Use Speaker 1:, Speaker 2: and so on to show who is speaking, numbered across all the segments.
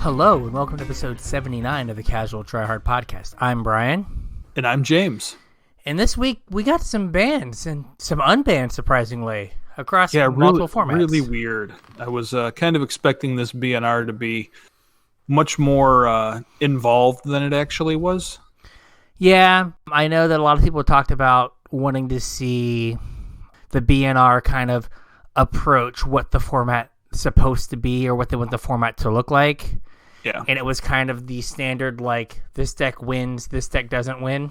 Speaker 1: Hello, and welcome to episode 79 of the Casual Try Hard podcast. I'm Brian.
Speaker 2: And I'm James.
Speaker 1: And this week, we got some bans and some unbanned, surprisingly, across multiple formats.
Speaker 2: Really weird. I was kind of expecting this BNR to be much more involved than it actually was.
Speaker 1: Yeah, I know that a lot of people talked about wanting to see the BNR kind of approach what the format is supposed to be or what they want the format to look like.
Speaker 2: Yeah.
Speaker 1: And it was kind of the standard, like, this deck wins, this deck doesn't win.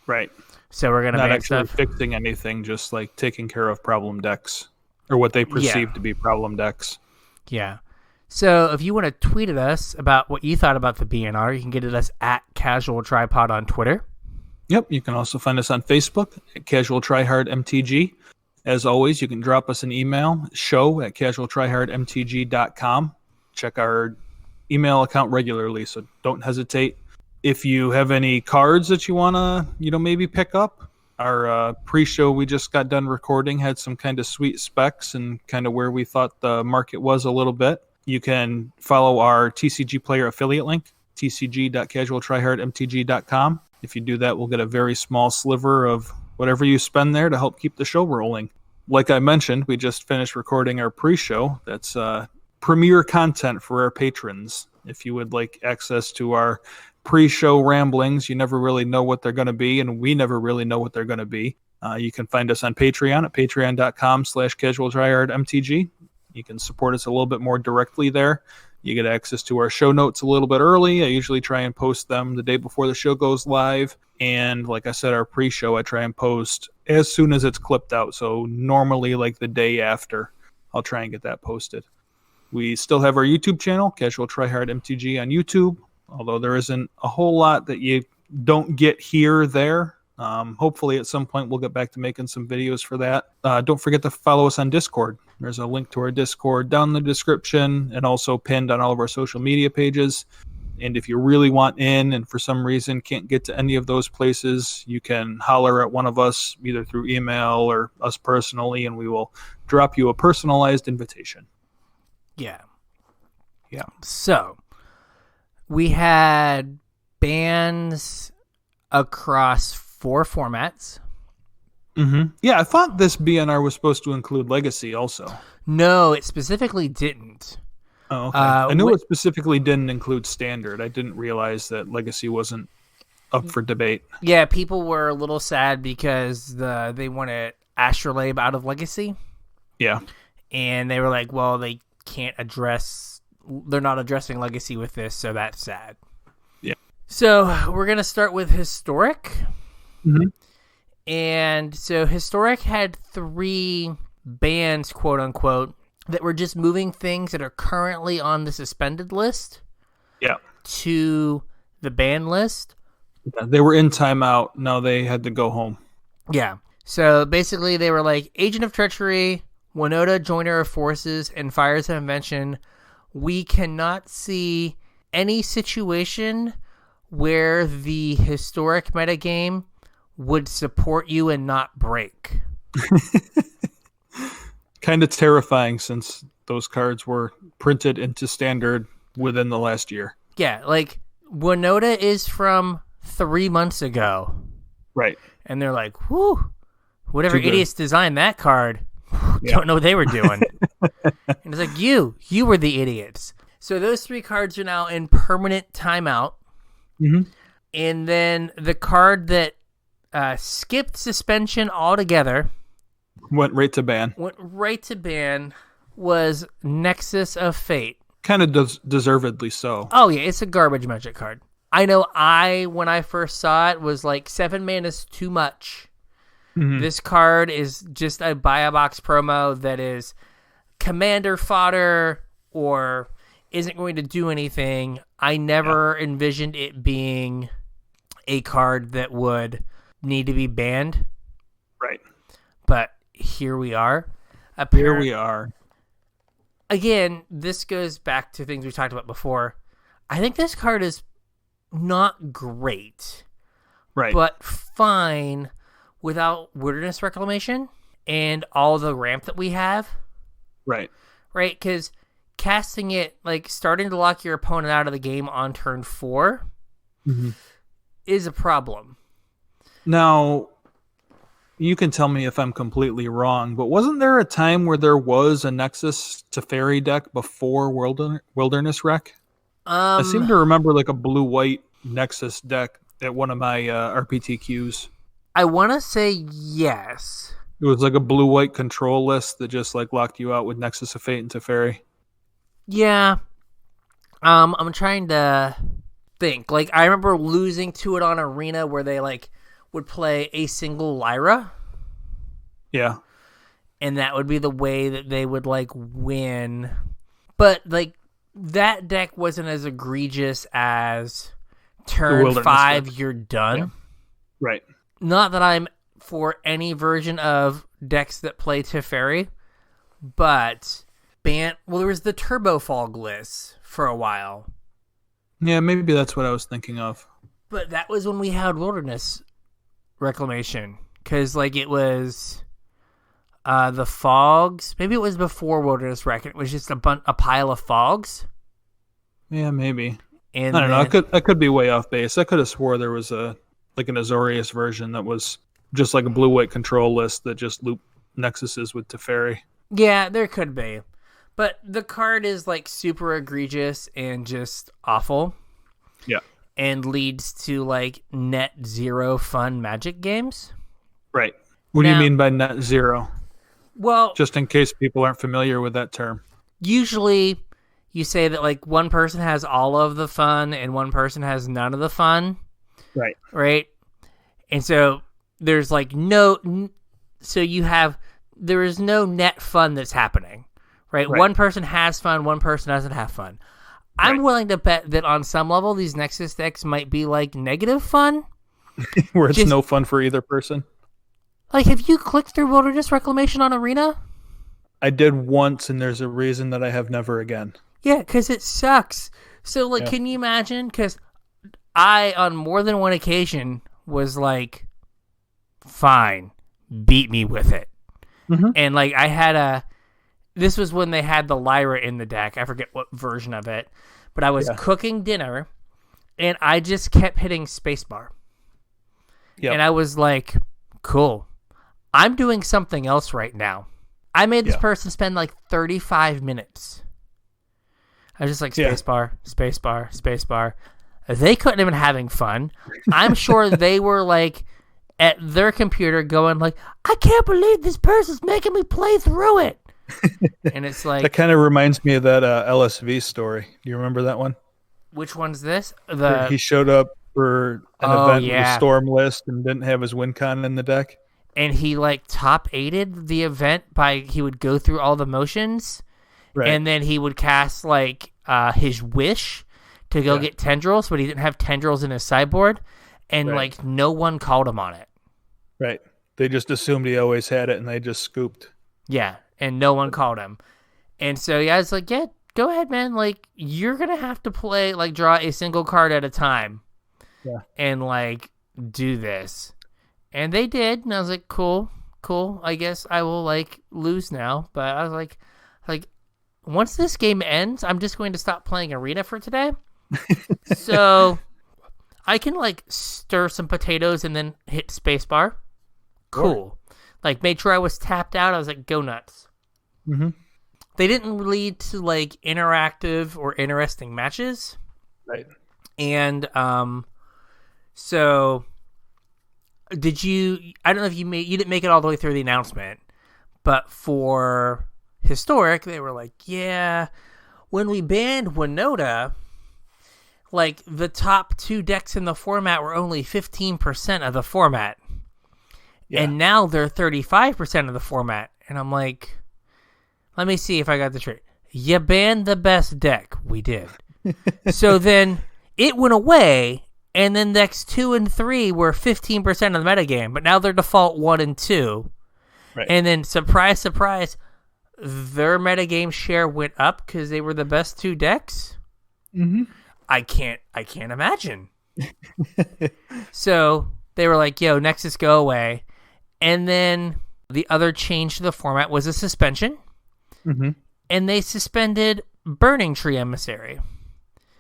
Speaker 2: Right.
Speaker 1: So we're going to ban stuff.
Speaker 2: Not actually fixing anything, just like taking care of problem decks or what they perceive to be problem decks.
Speaker 1: Yeah. So if you want to tweet at us about what you thought about the BNR, you can get at us at CasualTryPod on Twitter.
Speaker 2: Yep. You can also find us on Facebook at CasualTryHardMTG. As always, you can drop us an email, show@CasualTryHardMTG.com. Check our email account regularly, so don't hesitate. If you have any cards that you want to, maybe pick up, our pre-show we just got done recording had some kind of sweet specs and kind of where we thought the market was a little bit. You can follow our TCG player affiliate link, tcg.casualtryhardmtg.com. If you do that, we'll get a very small sliver of whatever you spend there to help keep the show rolling. Like I mentioned, we just finished recording our pre-show. That's premiere content for our patrons. If you would like access to our pre-show ramblings, you never really know what they're going to be, and we never really know what they're going to be. You can find us on Patreon at patreon.com/CasualTryHardMTG. You can support us a little bit more directly there. You get access to our show notes a little bit early. I usually try and post them the day before the show goes live. And like I said, our pre-show, I try and post as soon as it's clipped out. So normally like the day after, I'll try and get that posted. We still have our YouTube channel, Casual Try Hard MTG on YouTube, although there isn't a whole lot that you don't get here there. Hopefully at some point we'll get back to making some videos for that. Don't forget to follow us on Discord. There's a link to our Discord down in the description and also pinned on all of our social media pages. And if you really want in and for some reason can't get to any of those places, you can holler at one of us either through email or us personally, and we will drop you a personalized invitation.
Speaker 1: Yeah. So we had bans across 4 formats.
Speaker 2: Mm-hmm. Yeah, I thought this BNR was supposed to include Legacy also.
Speaker 1: No, it specifically didn't.
Speaker 2: Oh, okay. I knew it specifically didn't include Standard. I didn't realize that Legacy wasn't up for debate.
Speaker 1: Yeah, people were a little sad because they wanted Astrolabe out of Legacy.
Speaker 2: Yeah.
Speaker 1: And they were like, well, they're not addressing Legacy with this, so that's sad.
Speaker 2: Yeah.
Speaker 1: So we're going to start with Historic.
Speaker 2: Mm-hmm.
Speaker 1: And so Historic had 3 bans, quote unquote, that were just moving things that are currently on the suspended list to the ban list.
Speaker 2: Yeah, they were in timeout. Now they had to go home.
Speaker 1: Yeah. So basically they were like Agent of Treachery, Winota, Joiner of Forces, and Fires of Invention. We cannot see any situation where the Historic metagame would support you and not break.
Speaker 2: Kind of terrifying since those cards were printed into Standard within the last year.
Speaker 1: Yeah, like Winota is from 3 months ago.
Speaker 2: Right.
Speaker 1: And they're like, whew, whatever idiots designed that card, don't know what they were doing. And it's like, you were the idiots. So those 3 cards are now in permanent timeout.
Speaker 2: Mm-hmm.
Speaker 1: And then the card that skipped suspension altogether
Speaker 2: went right to ban
Speaker 1: was Nexus of Fate.
Speaker 2: Kind of deservedly so.
Speaker 1: Oh yeah, it's a garbage Magic card. I know when I first saw it, was like 7 mana is too much. Mm-hmm. This card is just a buy a box promo that is commander fodder or isn't going to do anything. I never envisioned it being a card that would need to be banned.
Speaker 2: Right.
Speaker 1: But here we are.
Speaker 2: Here we are.
Speaker 1: Again, this goes back to things we talked about before. I think this card is not great.
Speaker 2: Right.
Speaker 1: But fine without Wilderness Reclamation and all the ramp that we have.
Speaker 2: Right.
Speaker 1: Right? Because casting it, like starting to lock your opponent out of the game on turn 4 is a problem.
Speaker 2: Now, you can tell me if I'm completely wrong, but wasn't there a time where there was a Nexus Teferi deck before Wilderness Wreck? I seem to remember like a blue-white Nexus deck at one of my RPTQs.
Speaker 1: I want to say yes.
Speaker 2: It was like a blue-white control list that just like locked you out with Nexus of Fate and Teferi.
Speaker 1: Yeah. I'm trying to think. Like, I remember losing to it on Arena where they like would play a single Lyra.
Speaker 2: Yeah.
Speaker 1: And that would be the way that they would like win. But like that deck wasn't as egregious as turn 5 deck. You're done.
Speaker 2: Yeah. Right.
Speaker 1: Not that I'm for any version of decks that play Teferi, but there was the Turbo Fog list for a while.
Speaker 2: Yeah, maybe that's what I was thinking of.
Speaker 1: But that was when we had Wilderness Reclamation, because like it was the fogs. Maybe it was before Wilderness Rec. It was just a pile of fogs.
Speaker 2: Yeah, maybe.
Speaker 1: And
Speaker 2: I don't know. I could be way off base. I could have swore there was an Azorius version that was just like a blue-white control list that just looped Nexuses with Teferi.
Speaker 1: Yeah, there could be. But the card is like super egregious and just awful.
Speaker 2: Yeah.
Speaker 1: And leads to like net zero fun Magic games.
Speaker 2: Right. What do you mean by net zero?
Speaker 1: Well,
Speaker 2: just in case people aren't familiar with that term.
Speaker 1: Usually you say that like one person has all of the fun and one person has none of the fun.
Speaker 2: Right.
Speaker 1: Right. And so there's like there is no net fun that's happening. Right? One person has fun, one person doesn't have fun. I'm willing to bet that on some level, these Nexus decks might be like negative fun.
Speaker 2: Where it's no fun for either person.
Speaker 1: Like, have you clicked through Wilderness Reclamation on Arena?
Speaker 2: I did once, and there's a reason that I have never again.
Speaker 1: Yeah, because it sucks. So, like, Can you imagine? Because I, on more than one occasion, was like, fine, beat me with it. Mm-hmm. And, like, this was when they had the Lyra in the deck. I forget what version of it. But I was cooking dinner, and I just kept hitting spacebar. Yep. And I was like, cool. I'm doing something else right now. I made this person spend like 35 minutes. I was just like, spacebar, spacebar, spacebar. They couldn't even having fun. I'm sure they were like at their computer going like, I can't believe this person's making me play through it. And it's like,
Speaker 2: that kind of reminds me of that LSV story. Do you remember that one?
Speaker 1: Which one's this?
Speaker 2: He showed up for an event with a storm list and didn't have his win con in the deck.
Speaker 1: And he like top 8'd the event he would go through all the motions. Right. And then he would cast like his wish to go get tendrils, but he didn't have tendrils in his sideboard. And like no one called him on it. Right.
Speaker 2: They just assumed he always had it and they just scooped.
Speaker 1: Yeah. And no one called him. And so I was like, yeah, go ahead, man. Like, you're going to have to play, like, draw a single card at a time. Yeah. And, like, do this. And they did. And I was like, cool. I guess I will, like, lose now. But I was like, once this game ends, I'm just going to stop playing Arena for today. So I can, like, stir some potatoes and then hit spacebar. Cool. Like, made sure I was tapped out. I was like, go nuts. Mm-hmm. They didn't lead to, like, interactive or interesting matches.
Speaker 2: Right.
Speaker 1: And, so, I don't know if you didn't make it all the way through the announcement, but for Historic, they were like, yeah, when we banned Winota, like, the top 2 decks in the format were only 15% of the format. Yeah. And now they're 35% of the format. And I'm like, let me see if I got this right. You banned the best deck. We did. So then it went away, and then decks 2 and 3 were 15% of the metagame, but now they're default 1 and 2. Right. And then, surprise, surprise, their metagame share went up because they were the best 2 decks? Mm-hmm. I can't imagine. So they were like, yo, Nexus, go away. And then the other change to the format was a suspension. Mm-hmm. And they suspended Burning Tree Emissary.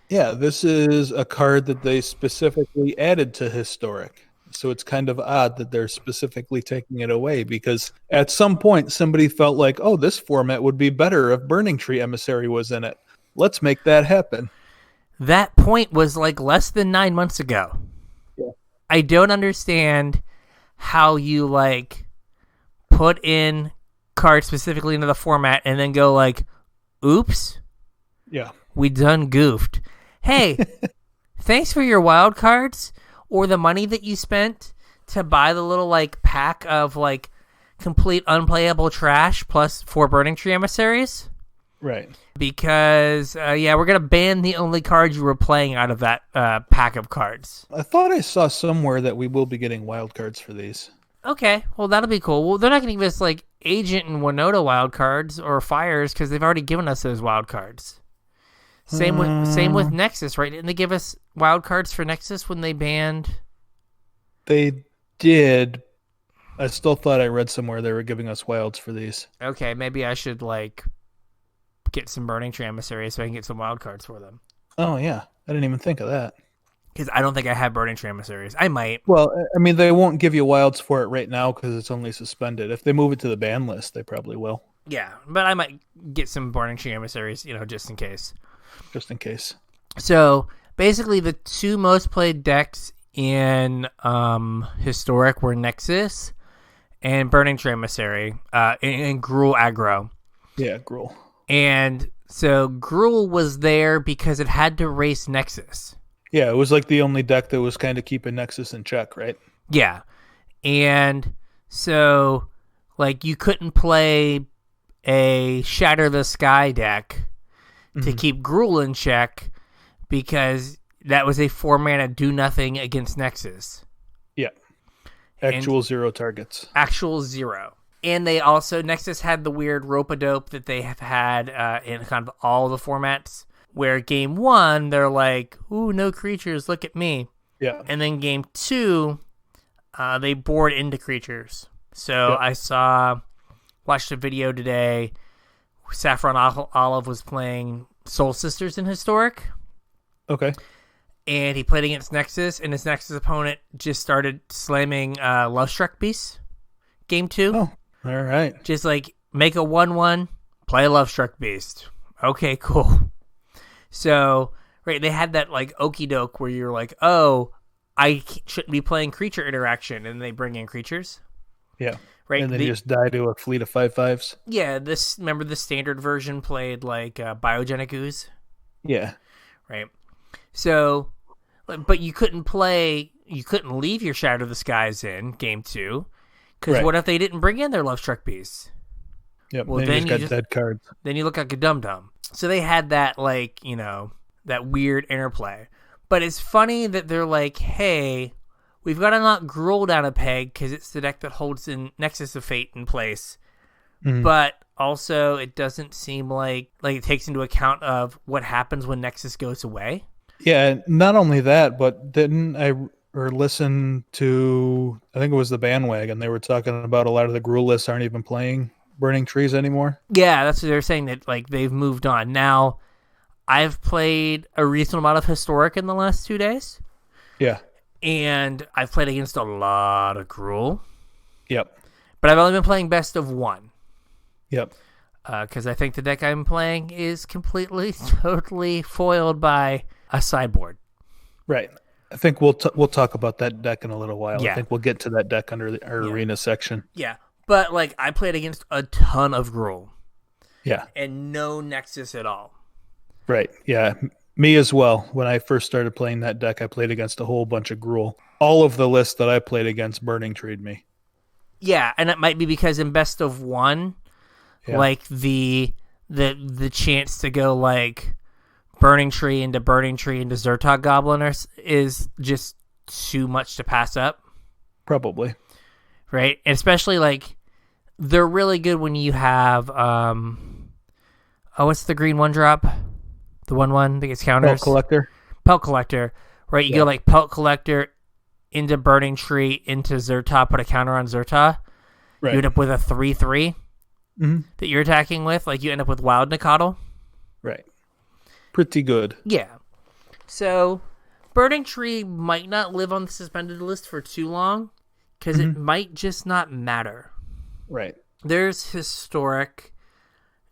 Speaker 2: Yeah, this is a card that they specifically added to Historic. So it's kind of odd that they're specifically taking it away, because at some point somebody felt like, oh, this format would be better if Burning Tree Emissary was in it. Let's make that happen.
Speaker 1: That point was like less than 9 months ago.
Speaker 2: Yeah.
Speaker 1: I don't understand how you like put in cards specifically into the format and then go like, oops.
Speaker 2: Yeah.
Speaker 1: We done goofed. Hey, thanks for your wild cards or the money that you spent to buy the little like pack of like complete unplayable trash plus 4 Burning Tree Emissaries.
Speaker 2: Right.
Speaker 1: Because, we're going to ban the only cards you were playing out of that pack of cards.
Speaker 2: I thought I saw somewhere that we will be getting wild cards for these.
Speaker 1: Okay, well, that'll be cool. Well, they're not going to give us like Agent and Winota wild cards or Fires because they've already given us those wild cards. Same with Nexus, right? Didn't they give us wild cards for Nexus when they banned?
Speaker 2: They did. I still thought I read somewhere they were giving us wilds for these.
Speaker 1: Okay, maybe I should like get some Burning Tree Emissaries so I can get some wild cards for them.
Speaker 2: Oh yeah, I didn't even think of that.
Speaker 1: Because I don't think I have Burning Tree Emissaries. I might.
Speaker 2: Well, I mean, they won't give you wilds for it right now because it's only suspended. If they move it to the ban list, they probably will.
Speaker 1: Yeah, but I might get some Burning Tree Emissaries, just in case.
Speaker 2: Just in case.
Speaker 1: So basically, the 2 most played decks in Historic were Nexus and Burning Tree Emissary, and Gruul aggro.
Speaker 2: Yeah, Gruul.
Speaker 1: And so Gruul was there because it had to race Nexus.
Speaker 2: Yeah, it was like the only deck that was kind of keeping Nexus in check, right?
Speaker 1: Yeah. And so, like, you couldn't play a Shatter the Sky deck to keep Gruul in check because that was a 4-mana do-nothing against Nexus.
Speaker 2: Yeah. Actual 0 targets.
Speaker 1: Actual 0. And they also, Nexus had the weird rope-a-dope that they have had in kind of all the formats, where game 1, they're like, ooh, no creatures, look at me.
Speaker 2: Yeah.
Speaker 1: And then game 2, they board into creatures. So I watched a video today, Saffron Olive was playing Soul Sisters in Historic.
Speaker 2: Okay.
Speaker 1: And he played against Nexus, and his Nexus opponent just started slamming Lovestruck Beasts. Game 2.
Speaker 2: Oh, all right.
Speaker 1: Just like, make a 1/1, play a Lovestruck Beast. Okay, cool. So, right, they had that like okie doke where you're like, oh, I shouldn't be playing creature interaction, and they bring in creatures.
Speaker 2: Yeah.
Speaker 1: Right.
Speaker 2: And then you just die to a fleet of 5/5s.
Speaker 1: Yeah, remember the standard version played like Biogenic Ooze?
Speaker 2: Yeah.
Speaker 1: Right. So, but you couldn't leave your Shadow of the Skies in game 2, because what if they didn't bring in their Lovestruck Beasts?
Speaker 2: Yep, well, then you just got dead cards.
Speaker 1: Then you look like a dum-dum. So they had that, like, that weird interplay. But it's funny that they're like, hey, we've got to knock Gruul down a peg because it's the deck that holds in Nexus of Fate in place. Mm-hmm. But also, it doesn't seem like it takes into account of what happens when Nexus goes away.
Speaker 2: Yeah, not only that, but didn't I listen to, I think it was the Bandwagon, they were talking about a lot of the Gruul lists aren't even playing Burning Trees anymore.
Speaker 1: Yeah, that's what they're saying, that like they've moved on. Now, I've played a reasonable amount of Historic in the last 2 days.
Speaker 2: Yeah.
Speaker 1: And I've played against a lot of Gruul.
Speaker 2: Yep.
Speaker 1: But I've only been playing best of 1.
Speaker 2: Yep.
Speaker 1: Because I think the deck I'm playing is completely, totally foiled by a sideboard.
Speaker 2: Right. I think we'll talk about that deck in a little while.
Speaker 1: Yeah.
Speaker 2: I think we'll get to that deck under our arena section.
Speaker 1: Yeah. But, like, I played against a ton of Gruul.
Speaker 2: Yeah.
Speaker 1: And no Nexus at all.
Speaker 2: Right. Yeah. Me as well. When I first started playing that deck, I played against a whole bunch of Gruul. All of the lists that I played against Burning Treed me.
Speaker 1: Yeah, and it might be because in best of 1, like, the chance to go, like, Burning Tree into Zertog Goblin is just too much to pass up.
Speaker 2: Probably.
Speaker 1: Right? And especially, like, they're really good when you have, what's the green 1-drop? The 1/1 that gets counters? Pelt Collector. Right? You go, like, Pelt Collector into Burning Tree into Zertog, put a counter on Zertog. Right. You end up with a 3/3 that you're attacking with. Like, you end up with Wild Nikotl.
Speaker 2: Right. pretty good.
Speaker 1: Yeah. So, Burning Tree might not live on the suspended list for too long because it might just not matter.
Speaker 2: Right.
Speaker 1: There's historic,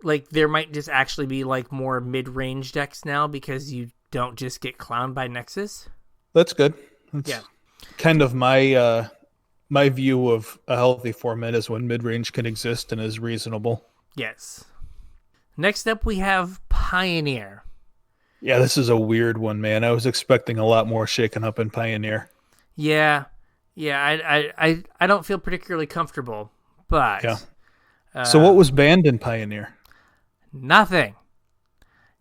Speaker 1: like, there might just actually be, like, more mid-range decks now because you don't just get clowned by Nexus.
Speaker 2: That's good. That's kind of my my view of a healthy format is when mid-range can exist and is reasonable.
Speaker 1: Yes. Next up, we have Pioneer.
Speaker 2: Yeah, this is a weird one, man. I was expecting a lot more shaken up in Pioneer.
Speaker 1: Yeah. I don't feel particularly comfortable, but...
Speaker 2: Yeah. So what was banned in Pioneer?
Speaker 1: Nothing.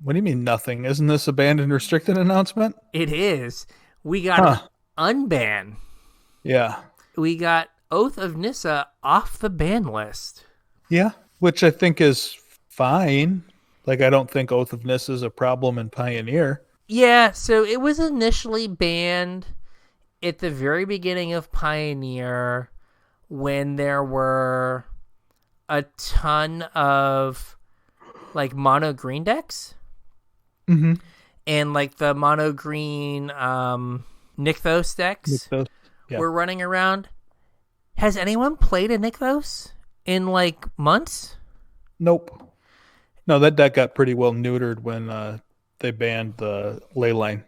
Speaker 2: What do you mean nothing? Isn't this a banned and restricted announcement?
Speaker 1: It is. We got unban.
Speaker 2: Yeah.
Speaker 1: We got Oath of Nissa off the ban list.
Speaker 2: Yeah, which I think is fine. Like, I don't think Oath of Nissa is a problem in Pioneer.
Speaker 1: Yeah, so it was initially banned at the very beginning of Pioneer when there were a ton of, like, mono green decks.
Speaker 2: Mm-hmm.
Speaker 1: And, like, the mono green Nykthos decks were running around. Has anyone played a Nykthos in, like, months?
Speaker 2: Nope. No, that deck got pretty well neutered when they banned the Leyline.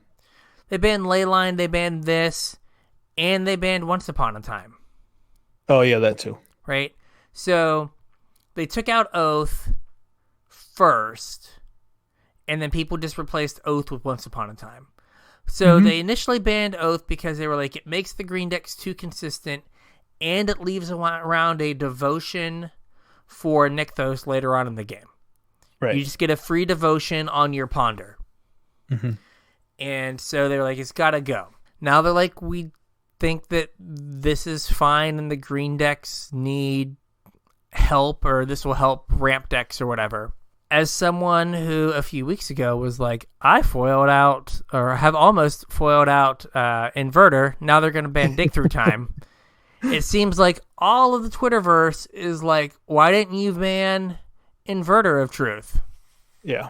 Speaker 1: They banned Leyline, they banned this, and they banned Once Upon a Time.
Speaker 2: Oh, yeah, that too.
Speaker 1: Right? So, they took out Oath first, and then people just replaced Oath with Once Upon a Time. So, they initially banned Oath because they were like, it makes the green decks too consistent, and it leaves around a devotion for Nykthos later on in the game.
Speaker 2: Right.
Speaker 1: You just get a free devotion on your Ponder.
Speaker 2: Mm-hmm.
Speaker 1: And so they're like, it's got to go. Now they're like, we think that this is fine and the green decks need help, or this will help ramp decks or whatever. As someone who a few weeks ago was like, I foiled out, or have almost foiled out Inverter, now they're going to ban Dig Through Time. It seems like all of the Twitterverse is like, why didn't you ban Inverter of Truth?
Speaker 2: Yeah.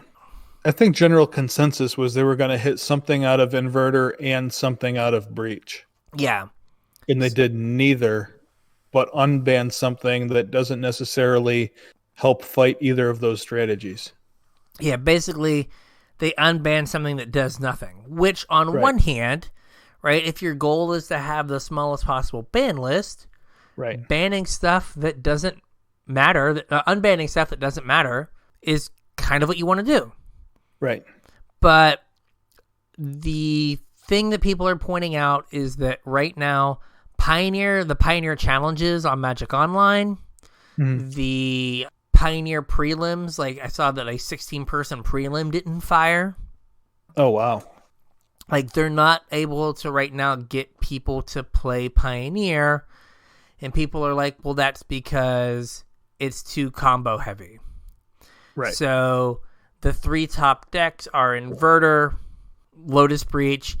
Speaker 2: I think general consensus was they were going to hit something out of Inverter and something out of Breach.
Speaker 1: Yeah.
Speaker 2: And they did neither, but unban something that doesn't necessarily help fight either of those strategies.
Speaker 1: Yeah, basically, they unban something that does nothing, which on one hand, right, if your goal is to have the smallest possible ban list,
Speaker 2: right,
Speaker 1: banning stuff that doesn't matter, unbanning stuff that doesn't matter is kind of what you want to do.
Speaker 2: Right.
Speaker 1: But the thing that people are pointing out is that right now, the Pioneer challenges on Magic Online, the Pioneer prelims, like I saw that a 16-person prelim didn't fire.
Speaker 2: Oh, wow.
Speaker 1: Like, they're not able to right now get people to play Pioneer, and people are like, well, that's because it's too combo heavy.
Speaker 2: Right.
Speaker 1: So the 3 top decks are Inverter, Lotus Breach,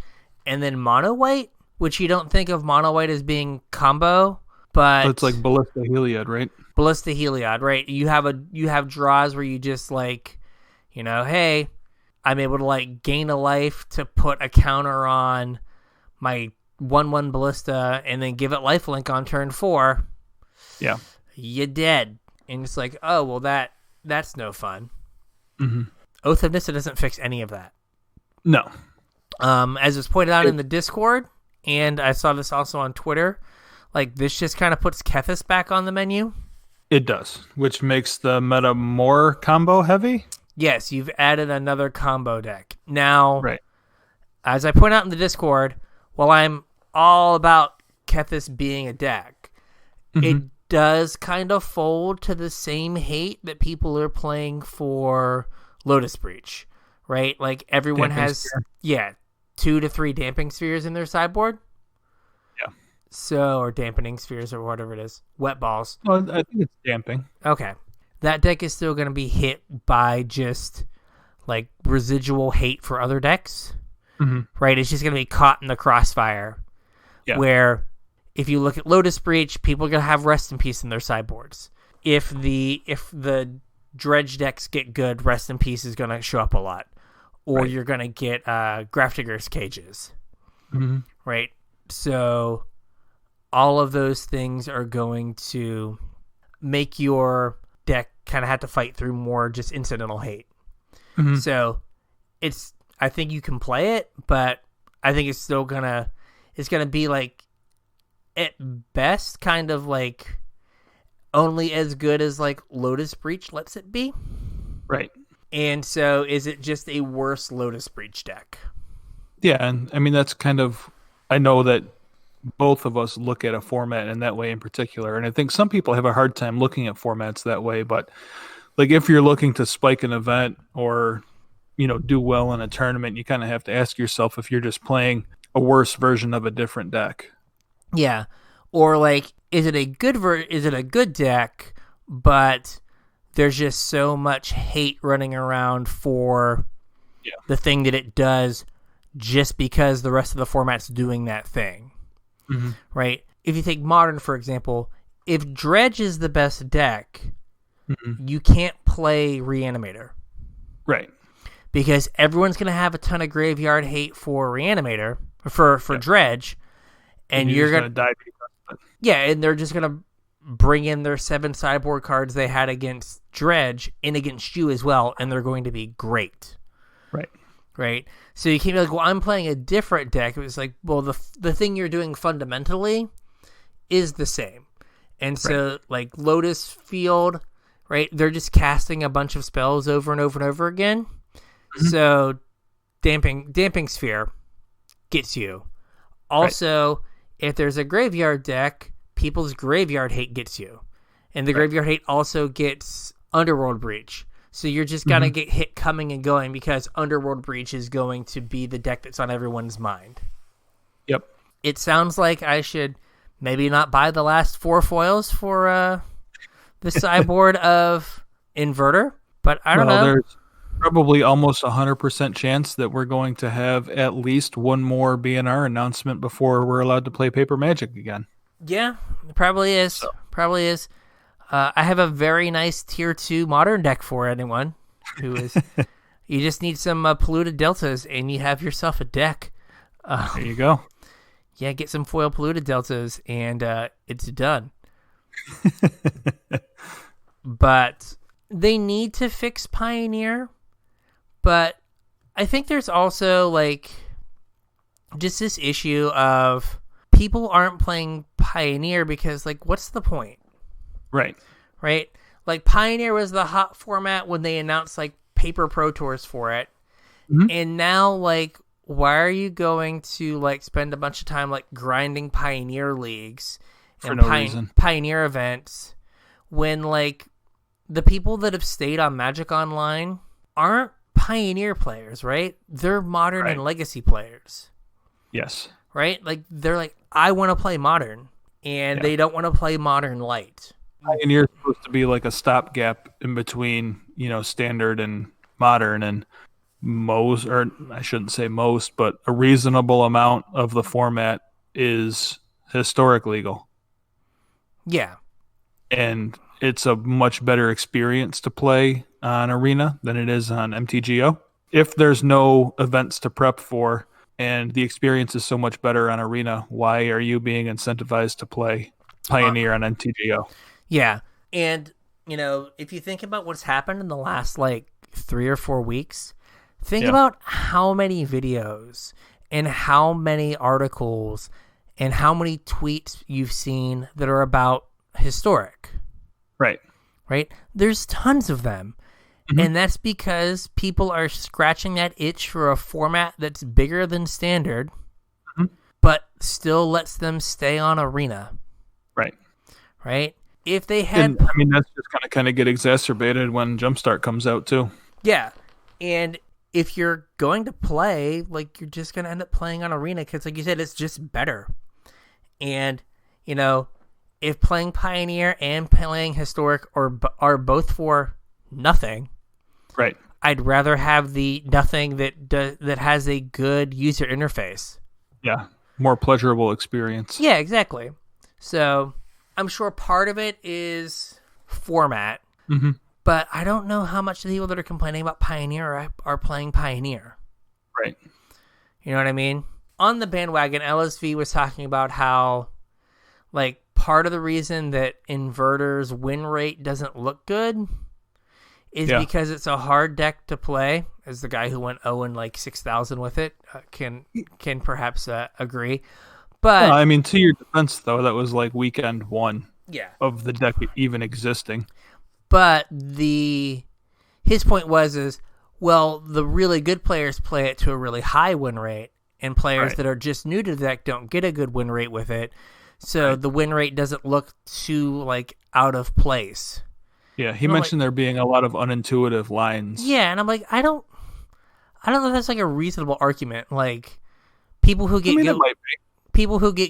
Speaker 1: and then Mono White, which you don't think of Mono White as being combo, but
Speaker 2: it's like Ballista Heliod, right?
Speaker 1: Ballista Heliod, right? You have draws where you just like, you know, hey, I'm able to like gain a life to put a counter on my 1/1 Ballista and then give it lifelink on turn 4.
Speaker 2: Yeah.
Speaker 1: You dead. And it's like, oh, well, that's no fun.
Speaker 2: Mm-hmm.
Speaker 1: Oath of Nissa doesn't fix any of that.
Speaker 2: No.
Speaker 1: As was pointed out in the Discord, and I saw this also on Twitter, like, this just kind of puts Kethis back on the menu.
Speaker 2: It does, which makes the meta more combo heavy.
Speaker 1: Yes, you've added another combo deck. Now,
Speaker 2: right,
Speaker 1: as I point out in the Discord, while I'm all about Kethis being a deck, it does kind of fold to the same hate that people are playing for Lotus Breach, right? Like, everyone has, 2 to 3 damping spheres in their sideboard.
Speaker 2: Yeah.
Speaker 1: So, or dampening spheres or whatever it is. Wet balls.
Speaker 2: Well, I think it's damping.
Speaker 1: Okay. That deck is still going to be hit by just, like, residual hate for other decks. Right? It's just going to be caught in the crossfire. Yeah. Where, if you look at Lotus Breach, people are going to have Rest in Peace in their sideboards. If the Dredge decks get good, Rest in Peace is going to show up a lot. or you're going to get Grafdigger's Cages, right? So all of those things are going to make your deck kind of have to fight through more just incidental hate. So I think you can play it, but I think it's still gonna be like, at best, kind of like only as good as like Lotus Breach lets it be.
Speaker 2: Right.
Speaker 1: And so is it just a worse Lotus Breach deck?
Speaker 2: Yeah, and I mean that's kind of, I know that both of us look at a format in that way in particular, and I think some people have a hard time looking at formats that way, but like if you're looking to spike an event or do well in a tournament, you kind of have to ask yourself if you're just playing a worse version of a different deck.
Speaker 1: Yeah. Or like, is it a good deck, but there's just so much hate running around for the thing that it does just because the rest of the format's doing that thing. Right? If you take Modern, for example, if Dredge is the best deck, you can't play Reanimator.
Speaker 2: Right.
Speaker 1: Because everyone's going to have a ton of graveyard hate for Reanimator, for Dredge, and you're going to
Speaker 2: die.
Speaker 1: Yeah, and they're just going to bring in their 7 sideboard cards they had against Dredge and against you as well, and they're going to be great. Right? So you can't be like, well, I'm playing a different deck. It was like, well, the thing you're doing fundamentally is the same. And so, like, Lotus Field, right, they're just casting a bunch of spells over and over and over again. So Damping Sphere gets you. Also, if there's a graveyard deck, people's graveyard hate gets you. And the graveyard hate also gets Underworld Breach. So you're just going to get hit coming and going because Underworld Breach is going to be the deck that's on everyone's mind.
Speaker 2: Yep.
Speaker 1: It sounds like I should maybe not buy the last 4 foils for the sideboard of Inverter, but I don't know.
Speaker 2: There's probably almost 100% chance that we're going to have at least one more BNR announcement before we're allowed to play Paper Magic again.
Speaker 1: Yeah, it probably is.
Speaker 2: So.
Speaker 1: Probably is. I have a very nice tier 2 Modern deck for anyone who is. You just need some polluted deltas, and you have yourself a deck.
Speaker 2: There you go.
Speaker 1: Yeah, get some foil polluted deltas, and it's done. But they need to fix Pioneer. But I think there's also like just this issue of people aren't playing Pioneer because, like, what's the point?
Speaker 2: Right.
Speaker 1: Like, Pioneer was the hot format when they announced, like, Paper Pro Tours for it. And now, like, why are you going to, like, spend a bunch of time, like, grinding Pioneer leagues
Speaker 2: for no reason.
Speaker 1: Pioneer events when, like, the people that have stayed on Magic Online aren't Pioneer players, right? They're Modern and Legacy players.
Speaker 2: Yes.
Speaker 1: Right? Like, they're like, I want to play Modern, and they don't want to play Modern Light.
Speaker 2: Pioneer is supposed to be like a stopgap in between, Standard and Modern, and most, or I shouldn't say most, but a reasonable amount of the format is historic legal.
Speaker 1: Yeah.
Speaker 2: And it's a much better experience to play on Arena than it is on MTGO. If there's no events to prep for and the experience is so much better on Arena, why are you being incentivized to play Pioneer on MTGO?
Speaker 1: Yeah. And, if you think about what's happened in the last, like, 3 or 4 weeks, think about how many videos and how many articles and how many tweets you've seen that are about historic. Right? There's tons of them. And that's because people are scratching that itch for a format that's bigger than Standard, but still lets them stay on Arena. Right? If they had...
Speaker 2: And, I mean, that's just going to kind of get exacerbated when Jumpstart comes out, too.
Speaker 1: Yeah. And if you're going to play, like, you're just going to end up playing on Arena because, like you said, it's just better. And, if playing Pioneer and playing Historic are both for nothing, I'd rather have the nothing that has a good user interface.
Speaker 2: Yeah, more pleasurable experience.
Speaker 1: Yeah, exactly. So I'm sure part of it is format, But I don't know how much the people that are complaining about Pioneer are playing Pioneer.
Speaker 2: Right.
Speaker 1: You know what I mean? On the bandwagon, LSV was talking about how, like, part of the reason that Inverter's win rate doesn't look good is because it's a hard deck to play. As the guy who went 0 and like 6,000 with it can perhaps agree. But
Speaker 2: I mean, to your defense, though, that was like weekend 1 of the deck even existing.
Speaker 1: But his point was, well, the really good players play it to a really high win rate, and players that are just new to the deck don't get a good win rate with it. So the win rate doesn't look too like out of place.
Speaker 2: Yeah, he mentioned there being a lot of unintuitive lines.
Speaker 1: Yeah, and I'm like, I don't know if that's like a reasonable argument. Like, people who get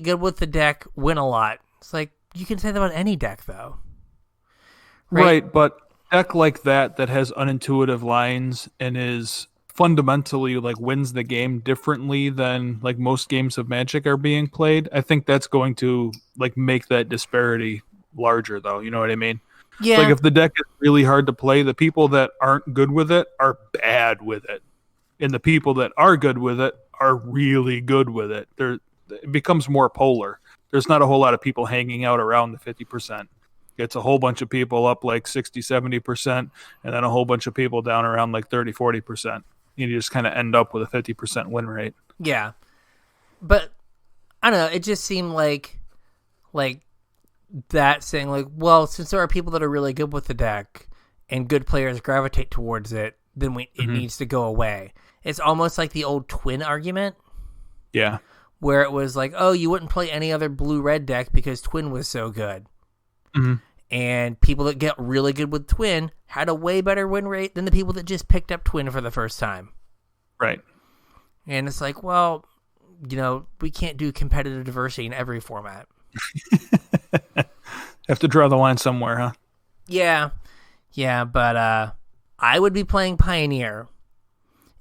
Speaker 1: good with the deck win a lot. It's like, you can say that about any deck, though.
Speaker 2: Right, but deck like that has unintuitive lines and is fundamentally like wins the game differently than like most games of Magic are being played. I think that's going to like make that disparity larger, though. You know what I mean?
Speaker 1: Yeah.
Speaker 2: Like, if the deck is really hard to play, the people that aren't good with it are bad with it. And the people that are good with it are really good with it. It becomes more polar. There's not a whole lot of people hanging out around the 50%. It's a whole bunch of people up like 60, 70%, and then a whole bunch of people down around like 30, 40%. You just kind of end up with a 50% win rate.
Speaker 1: Yeah. But, I don't know, it just seemed like that saying, like, well, since there are people that are really good with the deck and good players gravitate towards it, then it needs to go away. It's almost like the old Twin argument.
Speaker 2: Yeah.
Speaker 1: Where it was like, oh, you wouldn't play any other blue-red deck because Twin was so good.
Speaker 2: Mm-hmm.
Speaker 1: And people that get really good with Twin had a way better win rate than the people that just picked up Twin for the first time.
Speaker 2: Right.
Speaker 1: And it's like, well, you know, we can't do competitive diversity in every format.
Speaker 2: Have to draw the line somewhere, huh?
Speaker 1: Yeah, but I would be playing Pioneer,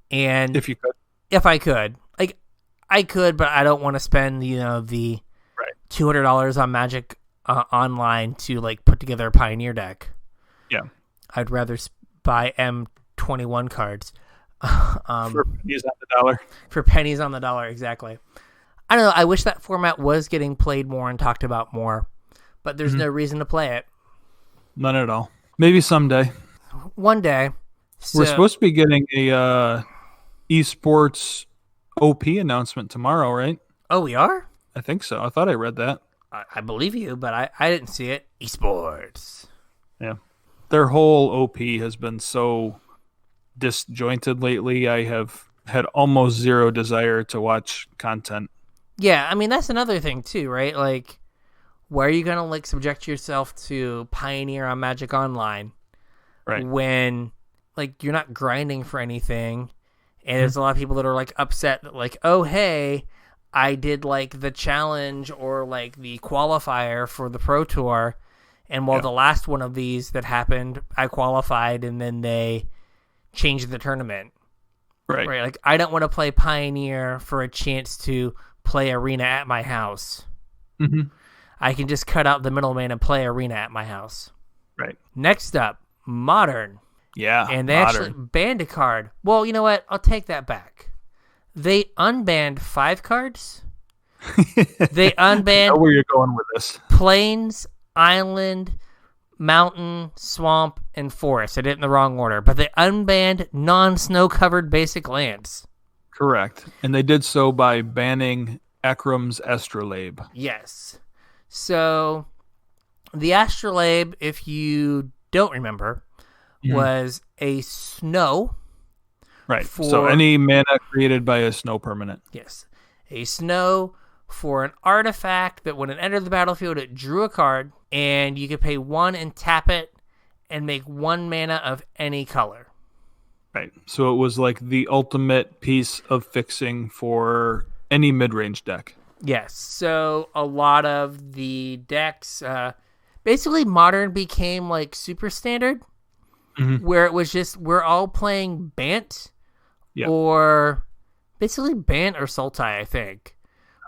Speaker 1: and
Speaker 2: if
Speaker 1: I could, like, I could, but I don't want to spend the $200 on Magic Online to like put together a Pioneer deck.
Speaker 2: Yeah,
Speaker 1: I'd rather buy M21 cards
Speaker 2: for pennies on the dollar.
Speaker 1: For pennies on the dollar, exactly. I don't know. I wish that format was getting played more and talked about more, but there's no reason to play it.
Speaker 2: None at all. Maybe someday.
Speaker 1: One day.
Speaker 2: We're supposed to be getting a esports OP announcement tomorrow, right?
Speaker 1: Oh, we are?
Speaker 2: I think so. I thought I read that.
Speaker 1: I believe you, but I didn't see it. Esports.
Speaker 2: Yeah. Their whole OP has been so disjointed lately. I have had almost zero desire to watch content.
Speaker 1: Yeah, I mean, that's another thing, too, right? Like, why are you going to, like, subject yourself to Pioneer on Magic Online?
Speaker 2: Right.
Speaker 1: When, like, you're not grinding for anything, and there's a lot of people that are, like, upset that, like, oh, hey, I did, like, the challenge or, like, the qualifier for the Pro Tour, and the last one of these that happened, I qualified, and then they changed the tournament.
Speaker 2: Right.
Speaker 1: Like, I don't want to play Pioneer for a chance to play Arena at my house.
Speaker 2: Mm-hmm.
Speaker 1: I can just cut out the middleman and play Arena at my house.
Speaker 2: Right.
Speaker 1: Next up, Modern.
Speaker 2: Yeah,
Speaker 1: and they actually banned a card. Well, you know what? I'll take that back. They unbanned 5 cards. They unbanned.
Speaker 2: I know where you're going with this.
Speaker 1: Plains, Island, Mountain, Swamp, and Forest. I did it in the wrong order, but they unbanned non-snow covered basic lands.
Speaker 2: Correct, and they did so by banning Akram's Astrolabe.
Speaker 1: Yes. So the Astrolabe, if you don't remember, was a snow.
Speaker 2: Right. So any mana created by a snow permanent.
Speaker 1: Yes. A snow for an artifact that when it entered the battlefield, it drew a card, and you could pay 1 and tap it and make 1 mana of any color.
Speaker 2: Right. So it was like the ultimate piece of fixing for any mid-range deck.
Speaker 1: Yes. So a lot of the decks, basically Modern became like super standard, where it was just, we're all playing Bant or basically Bant or Sultai, I think.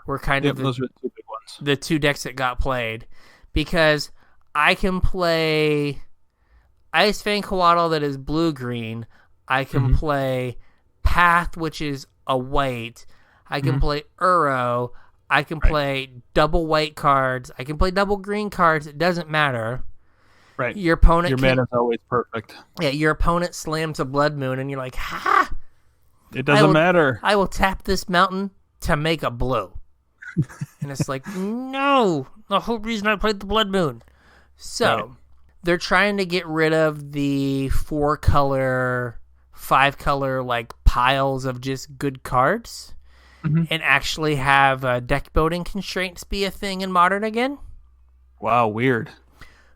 Speaker 1: Were kind of
Speaker 2: those were the 2 big ones.
Speaker 1: The 2 decks that got played, because I can play Ice Fang Coatl that is blue-green. I can play Path, which is a white. I can play Uro. I can play double white cards. I can play double green cards. It doesn't matter.
Speaker 2: Right.
Speaker 1: Your opponent
Speaker 2: Your mana's always perfect.
Speaker 1: Yeah, your opponent slams a Blood Moon, and you're like, ha!
Speaker 2: It doesn't matter.
Speaker 1: I will tap this mountain to make a blue. And it's like, no! The whole reason I played the Blood Moon. So, they're trying to get rid of the 4-color, 5-color, like, piles of just good cards. And actually have deck building constraints be a thing in Modern again.
Speaker 2: Wow, weird.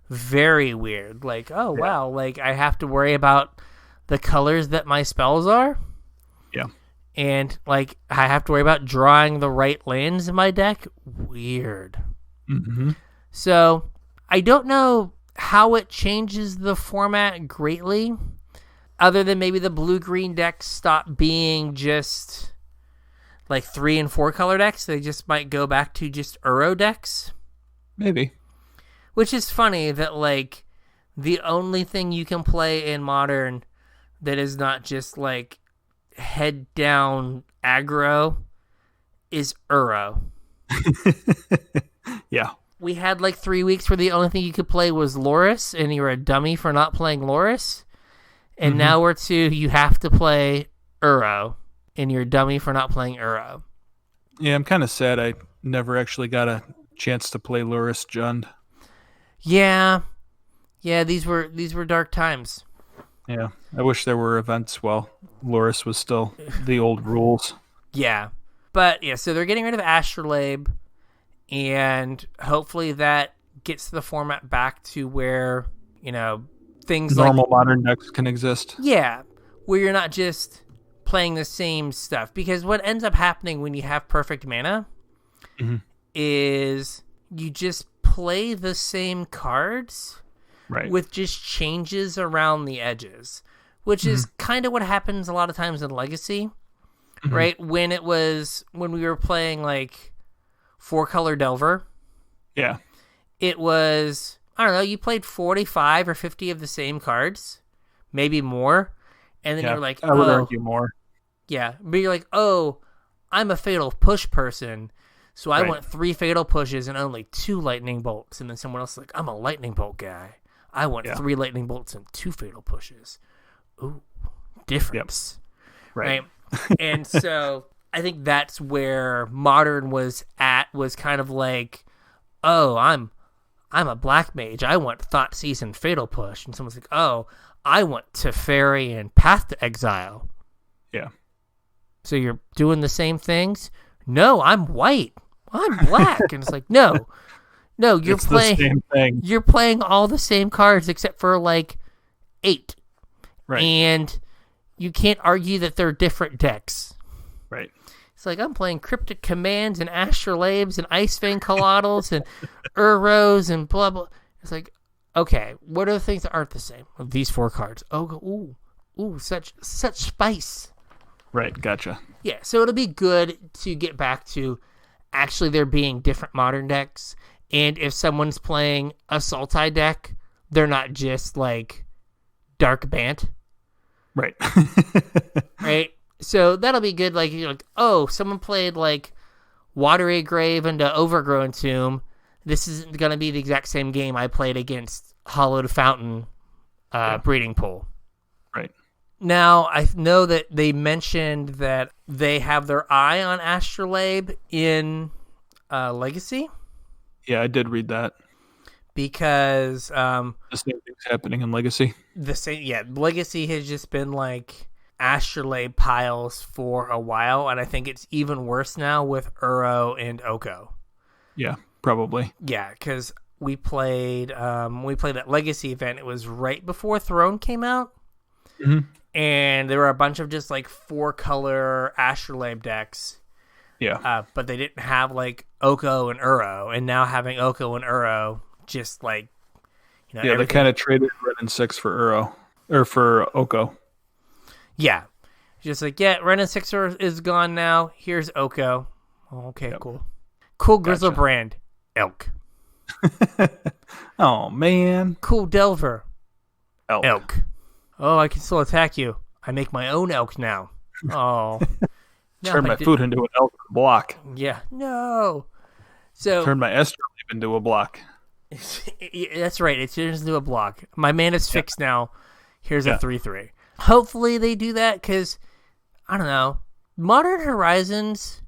Speaker 1: Very weird. Like, oh, wow. Like, I have to worry about the colors that my spells are.
Speaker 2: Yeah.
Speaker 1: And, like, I have to worry about drawing the right lands in my deck. Weird. So, I don't know how it changes the format greatly. Other than maybe the blue-green decks stop being just, like, 3 and 4 color decks. They just might go back to just Uro decks.
Speaker 2: Maybe.
Speaker 1: Which is funny that, like, the only thing you can play in Modern that is not just, like, head-down aggro is Uro.
Speaker 2: Yeah.
Speaker 1: We had, like, 3 weeks where the only thing you could play was Loris, and you were a dummy for not playing Loris. And now we're to, you have to play Uro, and you're a dummy for not playing Uro.
Speaker 2: Yeah, I'm kind of sad I never actually got a chance to play Loris Jund.
Speaker 1: Yeah, these were dark times.
Speaker 2: Yeah, I wish there were events while Loris was still the old rules.
Speaker 1: Yeah, but yeah, so they're getting rid of Astrolabe, and hopefully that gets the format back to where, you know, things
Speaker 2: normal Modern decks can exist.
Speaker 1: Yeah, where you're not just playing the same stuff. Because what ends up happening when you have perfect mana is you just play the same cards with just changes around the edges, which is kind of what happens a lot of times in Legacy, right? When we were playing like 4-color Delver, it was, I don't know, you played 45 or 50 of the same cards, maybe more, and then you're like,
Speaker 2: I would argue more.
Speaker 1: Yeah, but you're like, oh, I'm a Fatal Push person, so I want 3 Fatal Pushes and only 2 Lightning Bolts. And then someone else is like, I'm a Lightning Bolt guy. I want 3 Lightning Bolts and 2 Fatal Pushes. Ooh, difference.
Speaker 2: Yep. Right.
Speaker 1: And so I think that's where Modern was kind of like, oh, I'm a Black Mage. I want Thoughtseize and Fatal Push. And someone's like, oh, I want Teferi and Path to Exile.
Speaker 2: Yeah.
Speaker 1: So you're doing the same things? No, I'm white. I'm black. And it's like, no, you're playing
Speaker 2: the same thing.
Speaker 1: You're playing all the same cards except for like 8.
Speaker 2: Right.
Speaker 1: And you can't argue that they're different decks.
Speaker 2: Right.
Speaker 1: It's like, I'm playing Cryptic Commands and Astrolabes and Ice Fang Coatls and Uros and blah blah. It's like, okay, what are the things that aren't the same? These 4 cards. Oh, ooh, such spice.
Speaker 2: Right, gotcha.
Speaker 1: Yeah, so it'll be good to get back to actually there being different Modern decks, and if someone's playing a Sultai deck, they're not just like Dark Bant.
Speaker 2: Right.
Speaker 1: Right? So that'll be good. Like, you're like, oh, someone played like Watery Grave into Overgrown Tomb. This isn't going to be the exact same game I played against Hollowed Fountain Breeding Pool.
Speaker 2: Right.
Speaker 1: Now, I know that they mentioned that they have their eye on Astrolabe in Legacy.
Speaker 2: Yeah, I did read that.
Speaker 1: Because
Speaker 2: the same thing's happening in Legacy.
Speaker 1: Legacy has just been like Astrolabe piles for a while, and I think it's even worse now with Uro and Oko.
Speaker 2: Yeah, probably.
Speaker 1: Yeah, because we played that Legacy event. It was right before Throne came out. And there were a bunch of just like 4-color Astrolabe decks.
Speaker 2: Yeah.
Speaker 1: But they didn't have like Oko and Uro. And now having Oko and Uro, just like, you know.
Speaker 2: Yeah, they kind of traded Ren and 6 for Uro. Or for Oko.
Speaker 1: Yeah. Just like, yeah, Ren and 6 is gone now. Here's Oko. Oh, okay, cool. Cool Elk. Oh, I can still attack you. I make my own elk now. Oh.
Speaker 2: Turn my food into an elk block.
Speaker 1: Yeah. No. So
Speaker 2: turn my Astrolabe into a block.
Speaker 1: That's right. It turns into a block. My mana's fixed now. Here's a 3/3. Hopefully they do that because, I don't know, Modern Horizons,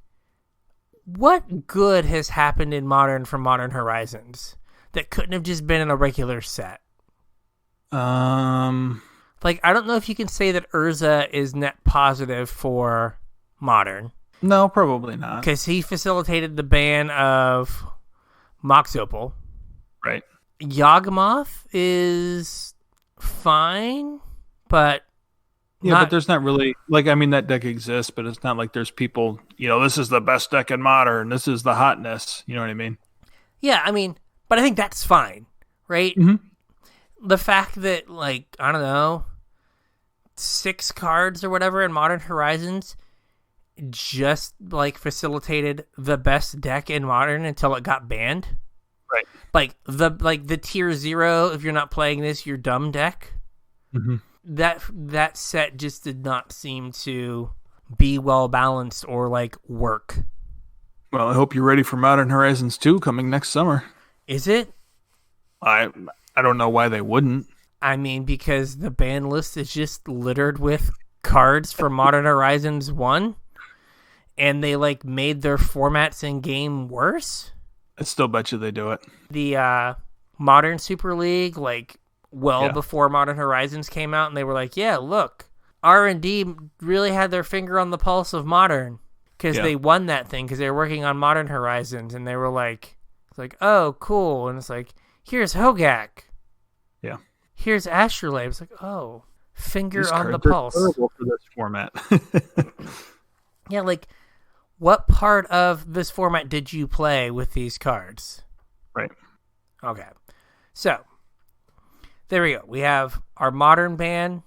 Speaker 1: what good has happened in Modern Horizons that couldn't have just been in a regular set? Like, I don't know if you can say that Urza is net positive for Modern.
Speaker 2: No, probably not.
Speaker 1: Because he facilitated the ban of Mox Opal.
Speaker 2: Right.
Speaker 1: Yawgmoth is fine, but
Speaker 2: but there's not really, like, I mean, that deck exists, but it's not like there's people, this is the best deck in Modern, this is the hotness, you know what I mean?
Speaker 1: Yeah, I mean, but I think that's fine, right?
Speaker 2: Mm-hmm.
Speaker 1: The fact that, like, I don't know, 6 cards or whatever in Modern Horizons just, like, facilitated the best deck in Modern until it got banned.
Speaker 2: Right.
Speaker 1: Like the tier 0, if you're not playing this, you're dumb deck.
Speaker 2: Mm-hmm.
Speaker 1: That set just did not seem to be well balanced or like work.
Speaker 2: Well, I hope you're ready for Modern Horizons 2 coming next summer.
Speaker 1: Is it?
Speaker 2: I don't know why they wouldn't.
Speaker 1: I mean, because the ban list is just littered with cards for Modern Horizons 1, and they like made their formats in game worse.
Speaker 2: I still bet you they do it.
Speaker 1: The Modern Super League, like, before Modern Horizons came out, and they were like, yeah, look, R&D really had their finger on the pulse of Modern, because they won that thing, because they were working on Modern Horizons, and they were like, oh, cool, and it's like, here's Hogak.
Speaker 2: Yeah.
Speaker 1: Here's Astrolabe. It's like, oh, finger
Speaker 2: These
Speaker 1: on the
Speaker 2: cards are
Speaker 1: pulse.
Speaker 2: terrible for this format.
Speaker 1: Yeah, like, what part of this format did you play with these cards?
Speaker 2: Right.
Speaker 1: Okay. So, there we go. We have our Modern ban.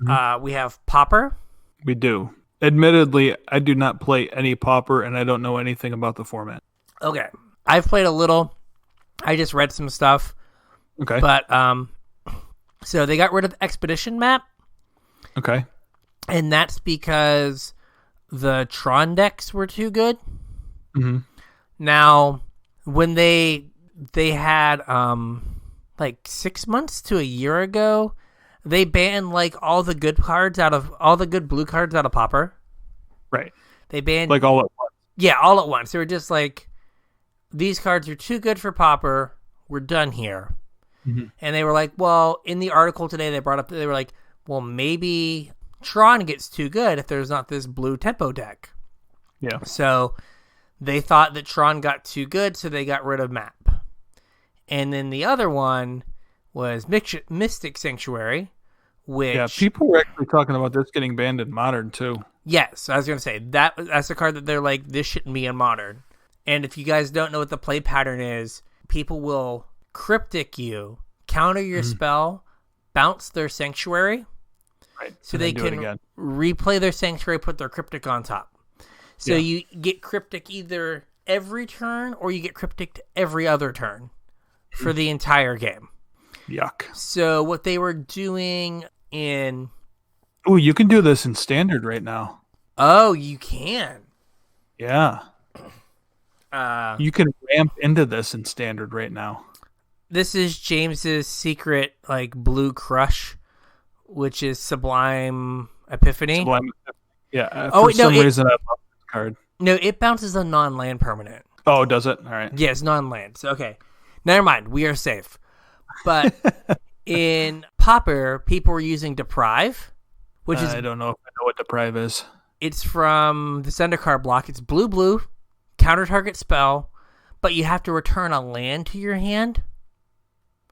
Speaker 1: Mm-hmm. We have Pauper.
Speaker 2: We do. Admittedly, I do not play any Pauper, and I don't know anything about the format.
Speaker 1: Okay. I've played a little. I just read some stuff.
Speaker 2: Okay.
Speaker 1: But, so they got rid of the Expedition map.
Speaker 2: Okay.
Speaker 1: And that's because the Tron decks were too good.
Speaker 2: Mm-hmm.
Speaker 1: Now, when they had like 6 months to a year ago, they banned like all the good blue cards out of Pauper.
Speaker 2: Right.
Speaker 1: They banned
Speaker 2: like all at once.
Speaker 1: Yeah, all at once. They were just like, these cards are too good for Pauper. We're done here. Mm-hmm. And they were like, well, in the article today they were like, well, maybe Tron gets too good if there's not this blue tempo deck.
Speaker 2: Yeah.
Speaker 1: So they thought that Tron got too good, so they got rid of map. And then the other one was Mystic Sanctuary, which...
Speaker 2: Yeah, people were actually talking about this getting banned in Modern, too.
Speaker 1: Yes, I was going to say, that's a card that they're like, this shouldn't be in Modern. And if you guys don't know what the play pattern is, people will Cryptic you, counter your spell, bounce their Sanctuary,
Speaker 2: right,
Speaker 1: so they can replay their Sanctuary, put their Cryptic on top. So you get Cryptic either every turn, or you get Cryptic every other turn for the entire game.
Speaker 2: Yuck.
Speaker 1: So what they were doing in...
Speaker 2: Oh, you can do this in Standard right now.
Speaker 1: Oh, you can?
Speaker 2: Yeah. You can ramp into this in Standard right now.
Speaker 1: This is James's secret, like, blue crush, which is Sublime Epiphany.
Speaker 2: Yeah. For some reason, I love this card.
Speaker 1: No, it bounces a non-land permanent.
Speaker 2: Oh, does it? All right.
Speaker 1: Yes, non-land. So, okay. Never mind. We are safe. But in Pauper, people were using Deprive, which is...
Speaker 2: I don't know if I know what Deprive is.
Speaker 1: It's from the Sender card block. It's blue, counter target spell, but you have to return a land to your hand.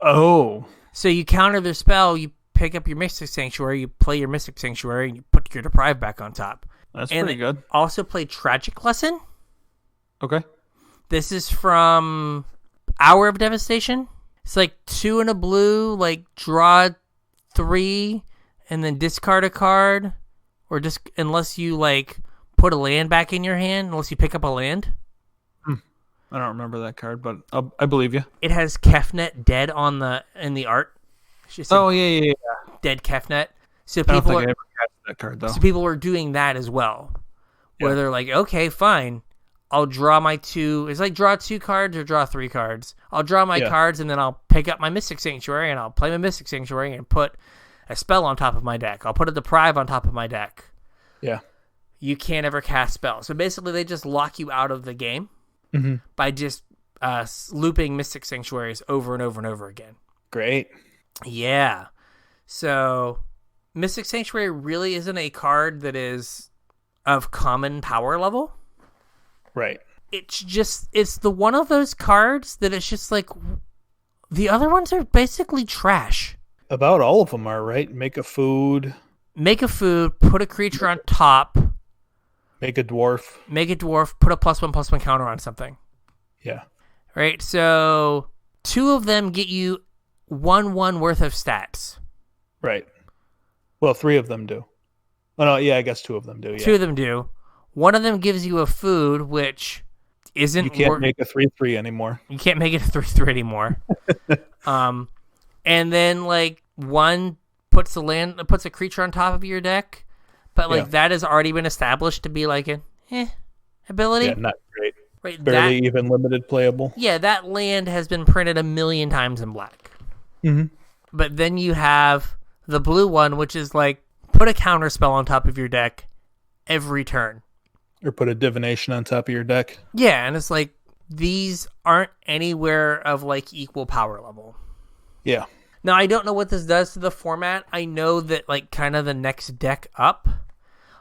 Speaker 2: Oh.
Speaker 1: So you counter their spell, you pick up your Mystic Sanctuary, you play your Mystic Sanctuary, and you put your Deprive back on top.
Speaker 2: That's pretty good.
Speaker 1: Also play Tragic Lesson.
Speaker 2: Okay.
Speaker 1: This is from Hour of Devastation. It's like 2 and a blue, like draw 3 and then discard a card, or just unless you like put a land back in your hand, unless you pick up a land.
Speaker 2: I don't remember that card, but I believe you.
Speaker 1: It has Kefnet dead in the art. It's just
Speaker 2: yeah.
Speaker 1: dead Kefnet. So
Speaker 2: I don't
Speaker 1: people
Speaker 2: think I ever cast that card though.
Speaker 1: So people were doing that as well, where they're like, okay, fine, I'll draw my 2. It's like draw 2 cards or draw 3 cards. I'll draw my cards and then I'll pick up my Mystic Sanctuary and I'll play my Mystic Sanctuary and put a spell on top of my deck. I'll put a Deprive on top of my deck.
Speaker 2: Yeah.
Speaker 1: You can't ever cast spells. So basically, they just lock you out of the game by just looping Mystic Sanctuaries over and over and over again.
Speaker 2: Great.
Speaker 1: Yeah. So Mystic Sanctuary really isn't a card that is of common power level.
Speaker 2: Right.
Speaker 1: It's the one of those cards that it's just like the other ones are basically trash.
Speaker 2: About all of them are, right? Make a food,
Speaker 1: put a creature on top.
Speaker 2: Make a dwarf,
Speaker 1: put a +1/+1 counter on something.
Speaker 2: Yeah.
Speaker 1: Right? So 2 of them get you 1/1 worth of stats.
Speaker 2: Right. Well, 3 of them do. Oh, no, yeah, I guess 2 of them do, yeah.
Speaker 1: 2 of them do. One of them gives you a food, which isn't...
Speaker 2: You can't make a 3/3 anymore.
Speaker 1: You can't make it a 3/3 anymore. And then, like, one puts a creature on top of your deck, but, like, that has already been established to be, like, an ability.
Speaker 2: Yeah, not great.
Speaker 1: Right,
Speaker 2: barely even limited playable.
Speaker 1: Yeah, that land has been printed 1,000,000 times in black.
Speaker 2: Mm-hmm.
Speaker 1: But then you have the blue one, which is like, put a counter spell on top of your deck every turn.
Speaker 2: Or put a divination on top of your deck.
Speaker 1: Yeah, and it's like, these aren't anywhere of like equal power level.
Speaker 2: Yeah.
Speaker 1: Now, I don't know what this does to the format. I know that like kind of the next deck up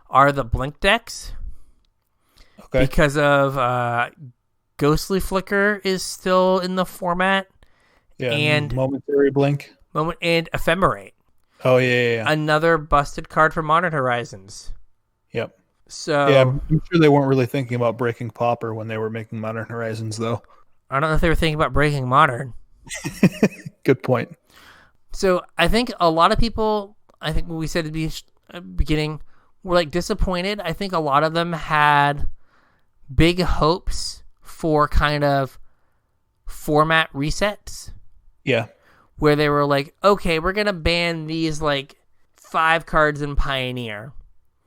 Speaker 1: are the blink decks. Okay. Because of Ghostly Flicker is still in the format.
Speaker 2: Yeah, and Momentary Blink.
Speaker 1: And Ephemerate.
Speaker 2: Oh, yeah.
Speaker 1: Another busted card for Modern Horizons.
Speaker 2: Yep.
Speaker 1: So
Speaker 2: yeah, I'm sure they weren't really thinking about breaking Pauper when they were making Modern Horizons, though.
Speaker 1: I don't know if they were thinking about breaking Modern.
Speaker 2: Good point.
Speaker 1: So I think a lot of people, I think what we said at the beginning, were like disappointed. I think a lot of them had big hopes for kind of format resets.
Speaker 2: Yeah.
Speaker 1: Where they were like, okay, we're going to ban these like 5 cards in Pioneer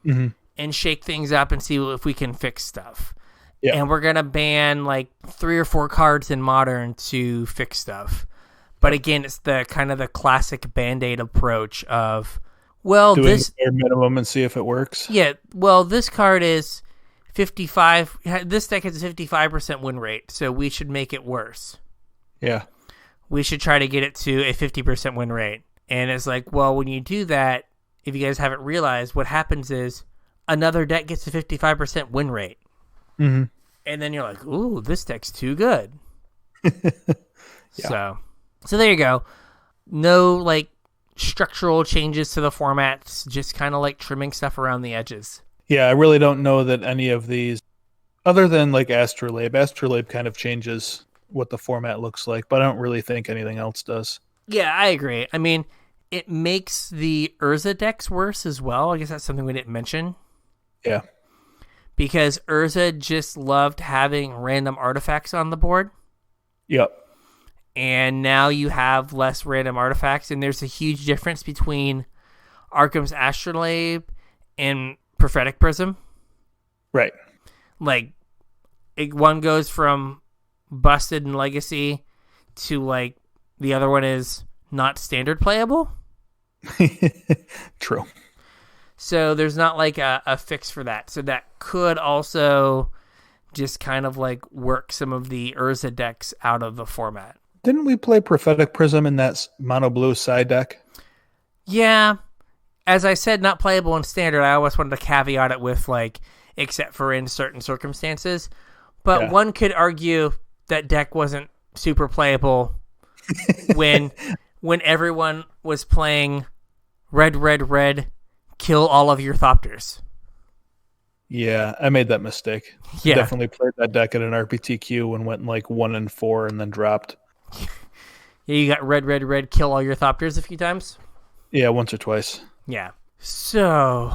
Speaker 1: and shake things up and see if we can fix stuff. Yeah. And we're going to ban like 3 or 4 cards in Modern to fix stuff. But again, it's the kind of the classic Band-Aid approach of, well,
Speaker 2: doing
Speaker 1: this
Speaker 2: bare minimum and see if it works.
Speaker 1: Yeah, well, this card is 55. This deck has a 55% win rate, so we should make it worse.
Speaker 2: Yeah.
Speaker 1: We should try to get it to a 50% win rate. And it's like, well, when you do that, if you guys haven't realized, what happens is another deck gets a 55% win rate. Mm-hmm. And then you're like, ooh, this deck's too good. Yeah. So there you go. No, like, structural changes to the formats, just kind of like trimming stuff around the edges.
Speaker 2: Yeah, I really don't know that any of these, other than like Astrolabe kind of changes what the format looks like, but I don't really think anything else does.
Speaker 1: Yeah, I agree. I mean, it makes the Urza decks worse as well. I guess that's something we didn't mention.
Speaker 2: Yeah.
Speaker 1: Because Urza just loved having random artifacts on the board.
Speaker 2: Yep.
Speaker 1: And now you have less random artifacts, and there's a huge difference between Arkham's Astrolabe and Prophetic Prism.
Speaker 2: Right.
Speaker 1: Like, one goes from busted in Legacy to, like, the other one is not standard playable.
Speaker 2: True.
Speaker 1: So there's not, like, a fix for that. So that could also just kind of, like, work some of the Urza decks out of the format.
Speaker 2: Didn't we play Prophetic Prism in that mono blue side deck?
Speaker 1: Yeah. As I said, not playable in standard. I always wanted to caveat it with, like, except for in certain circumstances. But one could argue that deck wasn't super playable when everyone was playing red, kill all of your Thopters.
Speaker 2: Yeah, I made that mistake.
Speaker 1: Yeah.
Speaker 2: Definitely played that deck at an RPTQ and went like 1-4 and then dropped.
Speaker 1: Yeah, you got red, kill all your Thopters a few times?
Speaker 2: Yeah, once or twice.
Speaker 1: Yeah. So,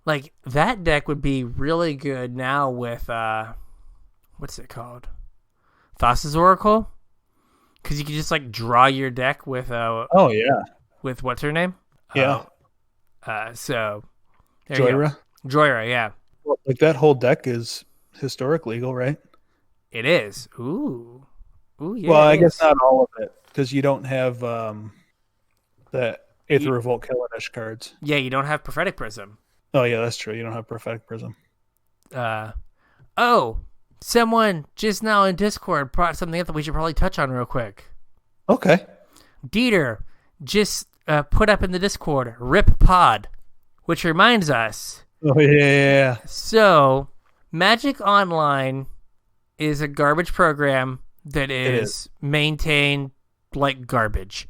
Speaker 1: like, that deck would be really good now with, what's it called? Thassa's Oracle? Because you can just, like, draw your deck with
Speaker 2: Oh, yeah.
Speaker 1: with what's her name?
Speaker 2: Yeah.
Speaker 1: So there you
Speaker 2: Joyra.
Speaker 1: go. Joyra, yeah.
Speaker 2: Well, like that whole deck is historic legal, right?
Speaker 1: It is. Ooh, yeah.
Speaker 2: Well, I guess not all of it, because you don't have the Aether Revolt Kaladesh cards.
Speaker 1: Yeah, you don't have Prophetic Prism.
Speaker 2: Oh yeah, that's true. You don't have Prophetic Prism.
Speaker 1: Someone just now in Discord brought something up that we should probably touch on real quick.
Speaker 2: Okay.
Speaker 1: Dieter just put up in the Discord, Rip Pod, which reminds us.
Speaker 2: Oh yeah.
Speaker 1: So, Magic Online is a garbage program that is maintained like garbage.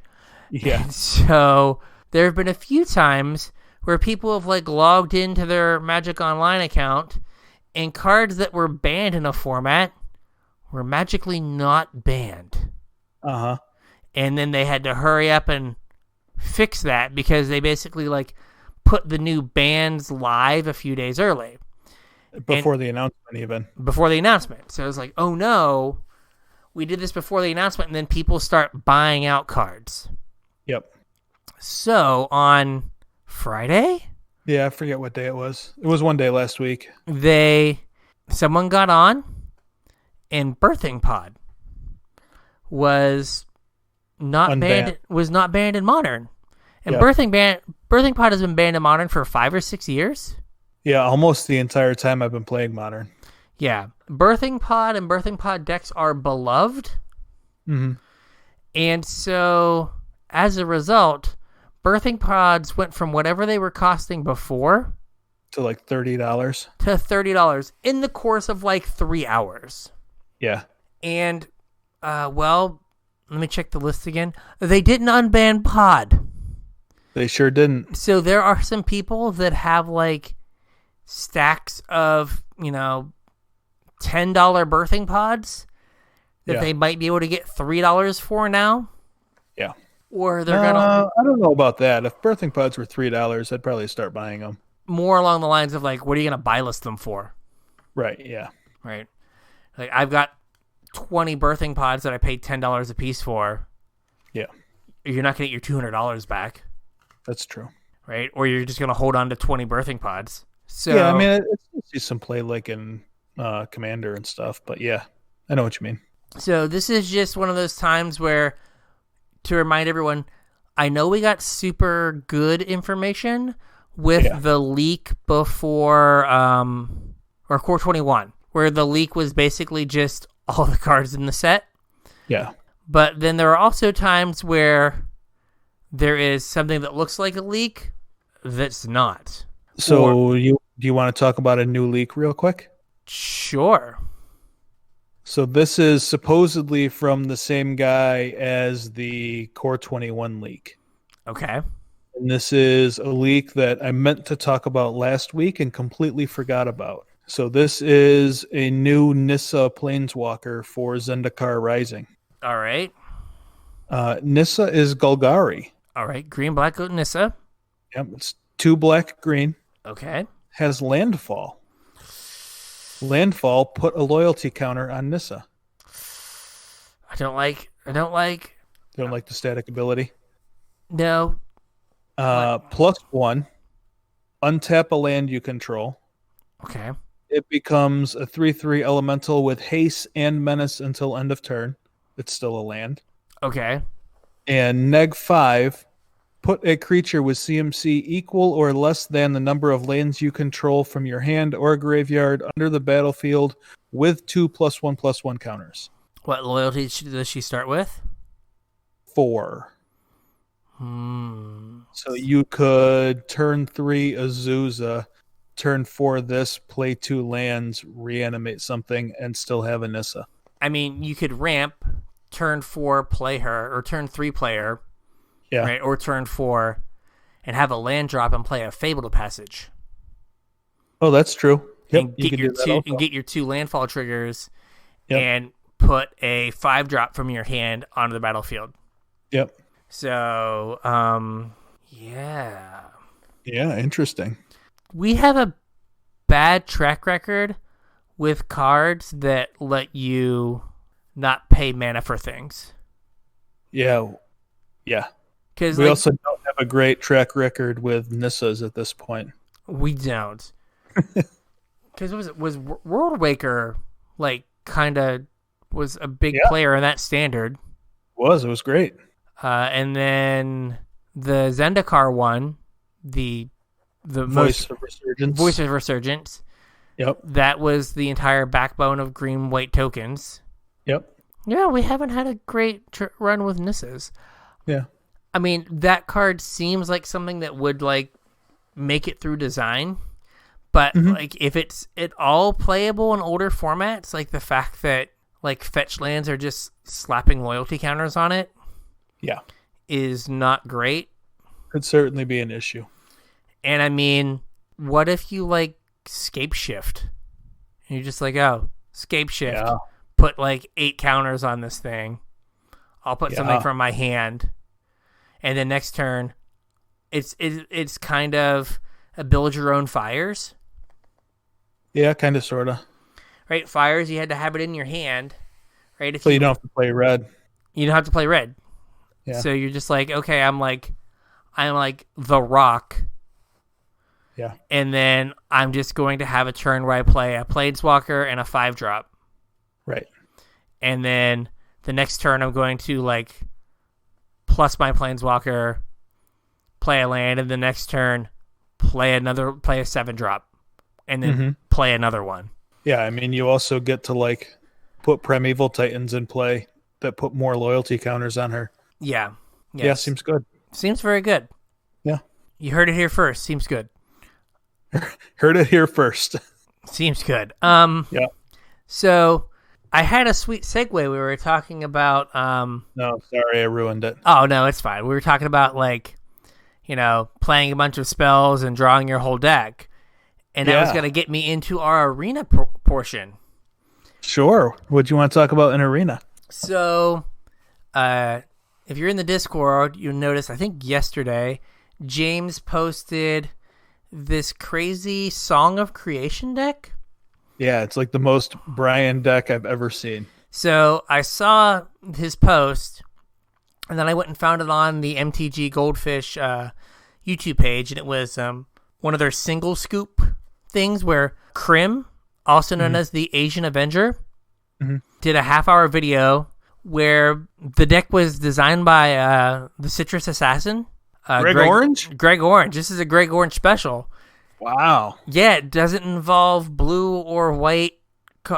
Speaker 2: Yeah.
Speaker 1: And so there have been a few times where people have like logged into their Magic Online account and cards that were banned in a format were magically not banned.
Speaker 2: Uh-huh.
Speaker 1: And then they had to hurry up and fix that because they basically like put the new bans live a few days early.
Speaker 2: Before the announcement even.
Speaker 1: Before the announcement. So it was like, oh no, we did this before the announcement, and then people start buying out cards.
Speaker 2: Yep.
Speaker 1: So on Friday?
Speaker 2: Yeah, I forget what day it was. It was one day last week.
Speaker 1: Someone got on, and Birthing Pod was not banned in Modern. And
Speaker 2: yep.
Speaker 1: Birthing Pod has been banned in Modern for 5 or 6 years.
Speaker 2: Yeah, almost the entire time I've been playing Modern.
Speaker 1: Yeah. Birthing Pod and Birthing Pod decks are beloved.
Speaker 2: Mm-hmm.
Speaker 1: And so, as a result, Birthing Pods went from whatever they were costing before
Speaker 2: to like $30.
Speaker 1: To $30 in the course of like 3 hours.
Speaker 2: Yeah.
Speaker 1: And, let me check the list again. They didn't unban Pod.
Speaker 2: They sure didn't.
Speaker 1: So there are some people that have like stacks of, $10 Birthing Pods that they might be able to get $3 for now.
Speaker 2: Yeah.
Speaker 1: Or they're gonna.
Speaker 2: I don't know about that. If Birthing Pods were $3, I'd probably start buying them.
Speaker 1: More along the lines of like, what are you gonna buy list them for?
Speaker 2: Right. Yeah.
Speaker 1: Right. Like I've got 20 Birthing Pods that I paid $10 a piece for.
Speaker 2: Yeah.
Speaker 1: You're not gonna get your $200 back.
Speaker 2: That's true.
Speaker 1: Right. Or you're just gonna hold on to 20 Birthing Pods. So
Speaker 2: yeah, I mean, it's some play like in Commander and stuff, but yeah, I know what you mean.
Speaker 1: So this is just one of those times where, to remind everyone, I know we got super good information with the leak before, or Core 21, where the leak was basically just all the cards in the set. Yeah. But then there are also times where there is something that looks like a leak that's not.
Speaker 2: So do you want to talk about a new leak real quick?
Speaker 1: Sure.
Speaker 2: So this is supposedly from the same guy as the Core 21 leak.
Speaker 1: Okay.
Speaker 2: And this is a leak that I meant to talk about last week and completely forgot about. So this is a new Nissa Planeswalker for Zendikar Rising.
Speaker 1: All right.
Speaker 2: Nissa is Golgari.
Speaker 1: All right. Green, black, goat, Nissa.
Speaker 2: Yep. It's 2 black, green.
Speaker 1: Okay.
Speaker 2: Has landfall. Landfall put a loyalty counter on Nissa. You don't like the static ability?
Speaker 1: No.
Speaker 2: +1. Untap a land you control.
Speaker 1: Okay.
Speaker 2: It becomes a 3/3 elemental with haste and menace until end of turn. It's still a land.
Speaker 1: Okay.
Speaker 2: And -5. Put a creature with CMC equal or less than the number of lands you control from your hand or graveyard under the battlefield with 2 +1/+1 counters.
Speaker 1: What loyalty does she start with?
Speaker 2: 4. So you could turn 3 Azusa, turn 4 this, play 2 lands, reanimate something, and still have a Nissa.
Speaker 1: I mean, you could ramp, turn 4 play her, or turn 3 play her.
Speaker 2: Yeah.
Speaker 1: Right, or turn 4 and have a land drop and play a Fabled Passage.
Speaker 2: Oh, that's true. Yep,
Speaker 1: and get your 2 landfall triggers and put a 5-drop from your hand onto the battlefield.
Speaker 2: Yep.
Speaker 1: So, yeah.
Speaker 2: Yeah, interesting.
Speaker 1: We have a bad track record with cards that let you not pay mana for things.
Speaker 2: Yeah. Yeah.
Speaker 1: Because
Speaker 2: we also don't a great track record with Nissas at this point.
Speaker 1: We don't. Because was World Waker like kind of was a big player in that standard.
Speaker 2: It was great.
Speaker 1: And then the Zendikar one, the
Speaker 2: Voice of
Speaker 1: Resurgence.
Speaker 2: Yep.
Speaker 1: That was the entire backbone of green white tokens.
Speaker 2: Yep.
Speaker 1: Yeah, we haven't had a great run with Nissas.
Speaker 2: Yeah.
Speaker 1: I mean, that card seems like something that would like make it through design, but like if it's at all playable in older formats, like the fact that like fetch lands are just slapping loyalty counters on it, is not great.
Speaker 2: Could certainly be an issue.
Speaker 1: And I mean, what if you like scape shift? And you're just like, oh, scape shift.
Speaker 2: Yeah.
Speaker 1: Put like 8 counters on this thing. I'll put something from my hand. And then next turn, it's kind of a build your own fires.
Speaker 2: Yeah, kind of, sort of.
Speaker 1: Right, fires, you had to have it in your hand. Right, if
Speaker 2: so you don't have to play red.
Speaker 1: You don't have to play red.
Speaker 2: Yeah.
Speaker 1: So you're just like, okay, I'm like the rock.
Speaker 2: Yeah.
Speaker 1: And then I'm just going to have a turn where I play a Planeswalker and a 5-drop.
Speaker 2: Right.
Speaker 1: And then the next turn I'm going to like plus my Planeswalker, play a land, and the next turn play a 7-drop, and then play another one.
Speaker 2: Yeah, I mean, you also get to like put Primeval Titans in play that put more loyalty counters on her.
Speaker 1: Yeah. Yes.
Speaker 2: Yeah, seems good.
Speaker 1: Seems very good.
Speaker 2: Yeah.
Speaker 1: You heard it here first. Seems good.
Speaker 2: Heard it here first.
Speaker 1: Seems good.
Speaker 2: Yeah.
Speaker 1: So I had a sweet segue. We were talking about
Speaker 2: No, sorry, I ruined it.
Speaker 1: Oh no, it's fine. We were talking about like, playing a bunch of spells and drawing your whole deck. And that was going to get me into our arena portion.
Speaker 2: Sure. What do you want to talk about in arena?
Speaker 1: So, if you're in the Discord, you'll notice, I think yesterday, James posted this crazy Song of Creation deck.
Speaker 2: Yeah, it's like the most Brian deck I've ever seen.
Speaker 1: So I saw his post, and then I went and found it on the MTG Goldfish YouTube page, and it was one of their single scoop things where Krim, also known as the Asian Avenger, did a half-hour video where the deck was designed by the Citrus Assassin.
Speaker 2: Greg Orange?
Speaker 1: Greg Orange. This is a Greg Orange special.
Speaker 2: Wow.
Speaker 1: Yeah, it doesn't involve blue or white.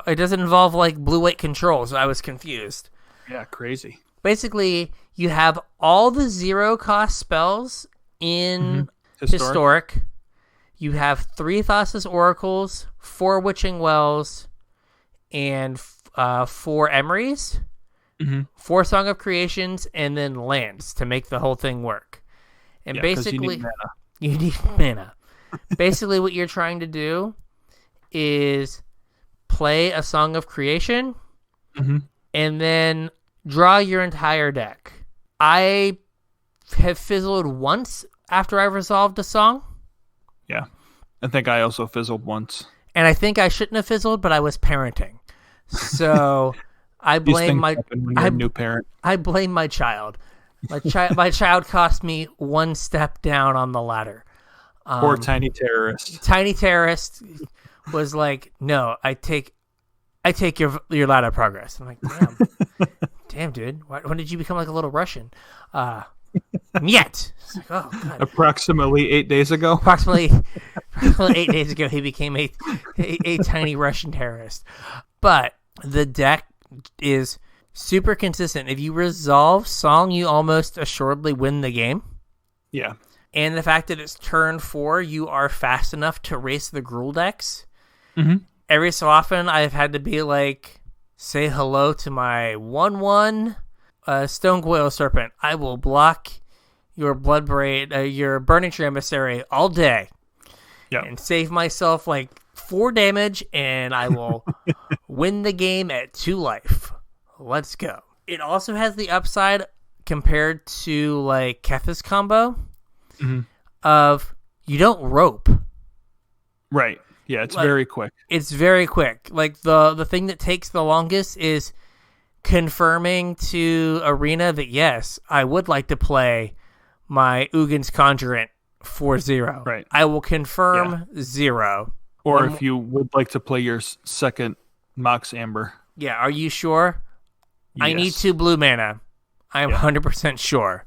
Speaker 1: It doesn't involve like blue-white controls. I was confused.
Speaker 2: Yeah, crazy.
Speaker 1: Basically, you have all the 0-cost spells in Historic. You have 3 Thassa's Oracles, 4 Witching Wells, and 4 Emeries, 4 Song of Creations, and then lands to make the whole thing work. And basically, you need mana. Basically, what you're trying to do is play a Song of Creation and then draw your entire deck. I have fizzled once after I resolved a song.
Speaker 2: Yeah. I think I also fizzled once.
Speaker 1: And I think I shouldn't have fizzled, but I was parenting. So I blame my
Speaker 2: new parent.
Speaker 1: I blame my child. My child cost me one step down on the ladder.
Speaker 2: Poor Tiny Terrorist.
Speaker 1: Tiny Terrorist was like, "No, I take your ladder progress." I'm like, damn, dude. When did you become like a little Russian? Yet. Like, oh, God.
Speaker 2: Approximately 8 days ago.
Speaker 1: Approximately 8 days ago, he became a tiny Russian terrorist. But the deck is super consistent. If you resolve Song, you almost assuredly win the game.
Speaker 2: Yeah.
Speaker 1: And the fact that it's turn 4, you are fast enough to race the Gruul decks. Every so often, I've had to be like, say hello to my 1/1 Stone Coil Serpent. I will block your your Burning Tree Emissary all day. And save myself like 4 damage, and I will win the game at 2 life. Let's go. It also has the upside compared to like Kethis combo of you don't rope.
Speaker 2: Right. Yeah, it's very quick.
Speaker 1: It's very quick. Like the thing that takes the longest is confirming to Arena that yes, I would like to play my Ugin's Conjurant for 0.
Speaker 2: Right.
Speaker 1: I will confirm 0.
Speaker 2: Or if you would like to play your second Mox Amber.
Speaker 1: Yeah, are you sure?
Speaker 2: Yes.
Speaker 1: I need 2 blue mana. I am 100% sure.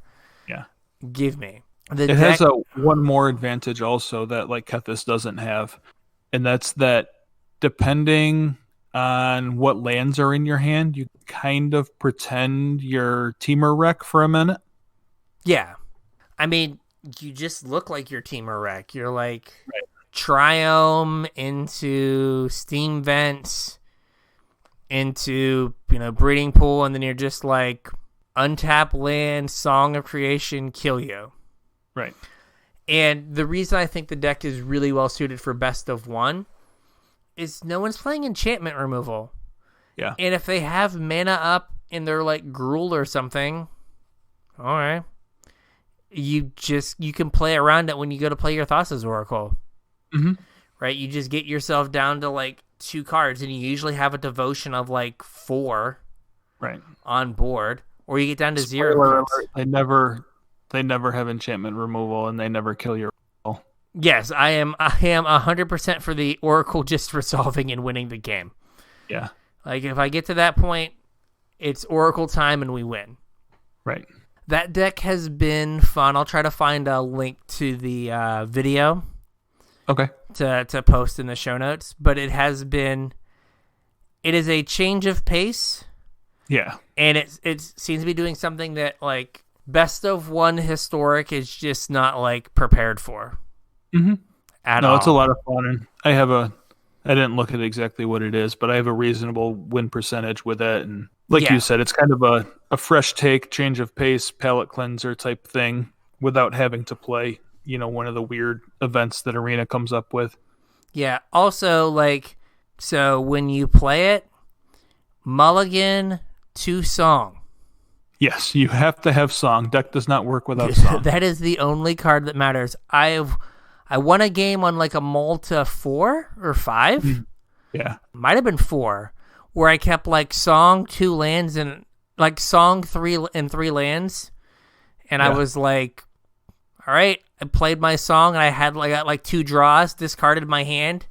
Speaker 2: Yeah.
Speaker 1: Give me.
Speaker 2: It has one more advantage also that like Kethis doesn't have, and that's that depending on what lands are in your hand, you kind of pretend you're Teamer Wreck for a minute.
Speaker 1: Yeah. I mean, you just look like you're Teamer Wreck. You're like Triome into Steam Vents into, Breeding Pool, and then you're just like untap land, Song of Creation, kill you.
Speaker 2: Right.
Speaker 1: And the reason I think the deck is really well suited for best of 1 is no one's playing enchantment removal.
Speaker 2: Yeah.
Speaker 1: And if they have mana up and they're like Gruul or something, all right. You can play around it when you go to play your Thassa's Oracle.
Speaker 2: Mm-hmm.
Speaker 1: Right? You just get yourself down to like 2 cards, and you usually have a devotion of like 4 on board, or you get down to 0 cards.
Speaker 2: They never have enchantment removal, and they never kill your Oracle.
Speaker 1: Yes, I am 100% for the Oracle just resolving and winning the game.
Speaker 2: Yeah.
Speaker 1: Like, if I get to that point, it's Oracle time and we win.
Speaker 2: Right.
Speaker 1: That deck has been fun. I'll try to find a link to the video.
Speaker 2: Okay.
Speaker 1: To post in the show notes. But it is a change of pace. Yeah. And it seems to be doing something that, like, best of 1 historic is just not, like, prepared for.
Speaker 2: Mm-hmm.
Speaker 1: At all.
Speaker 2: It's a lot of fun. And I didn't look at exactly what it is, but I have a reasonable win percentage with it. And like you said, it's kind of a fresh take, change of pace, palate cleanser type thing without having to play, one of the weird events that Arena comes up with.
Speaker 1: Yeah. Also, like, so when you play it, mulligan to Song.
Speaker 2: Yes, you have to have Song. Deck does not work without Song.
Speaker 1: That is the only card that matters. I won a game on like a Malta 4 or 5.
Speaker 2: Yeah.
Speaker 1: Might have been 4, where I kept like Song 2 lands and like Song 3 and 3 lands. And I was like, all right, I played my Song and I got like 2 draws, discarded my hand,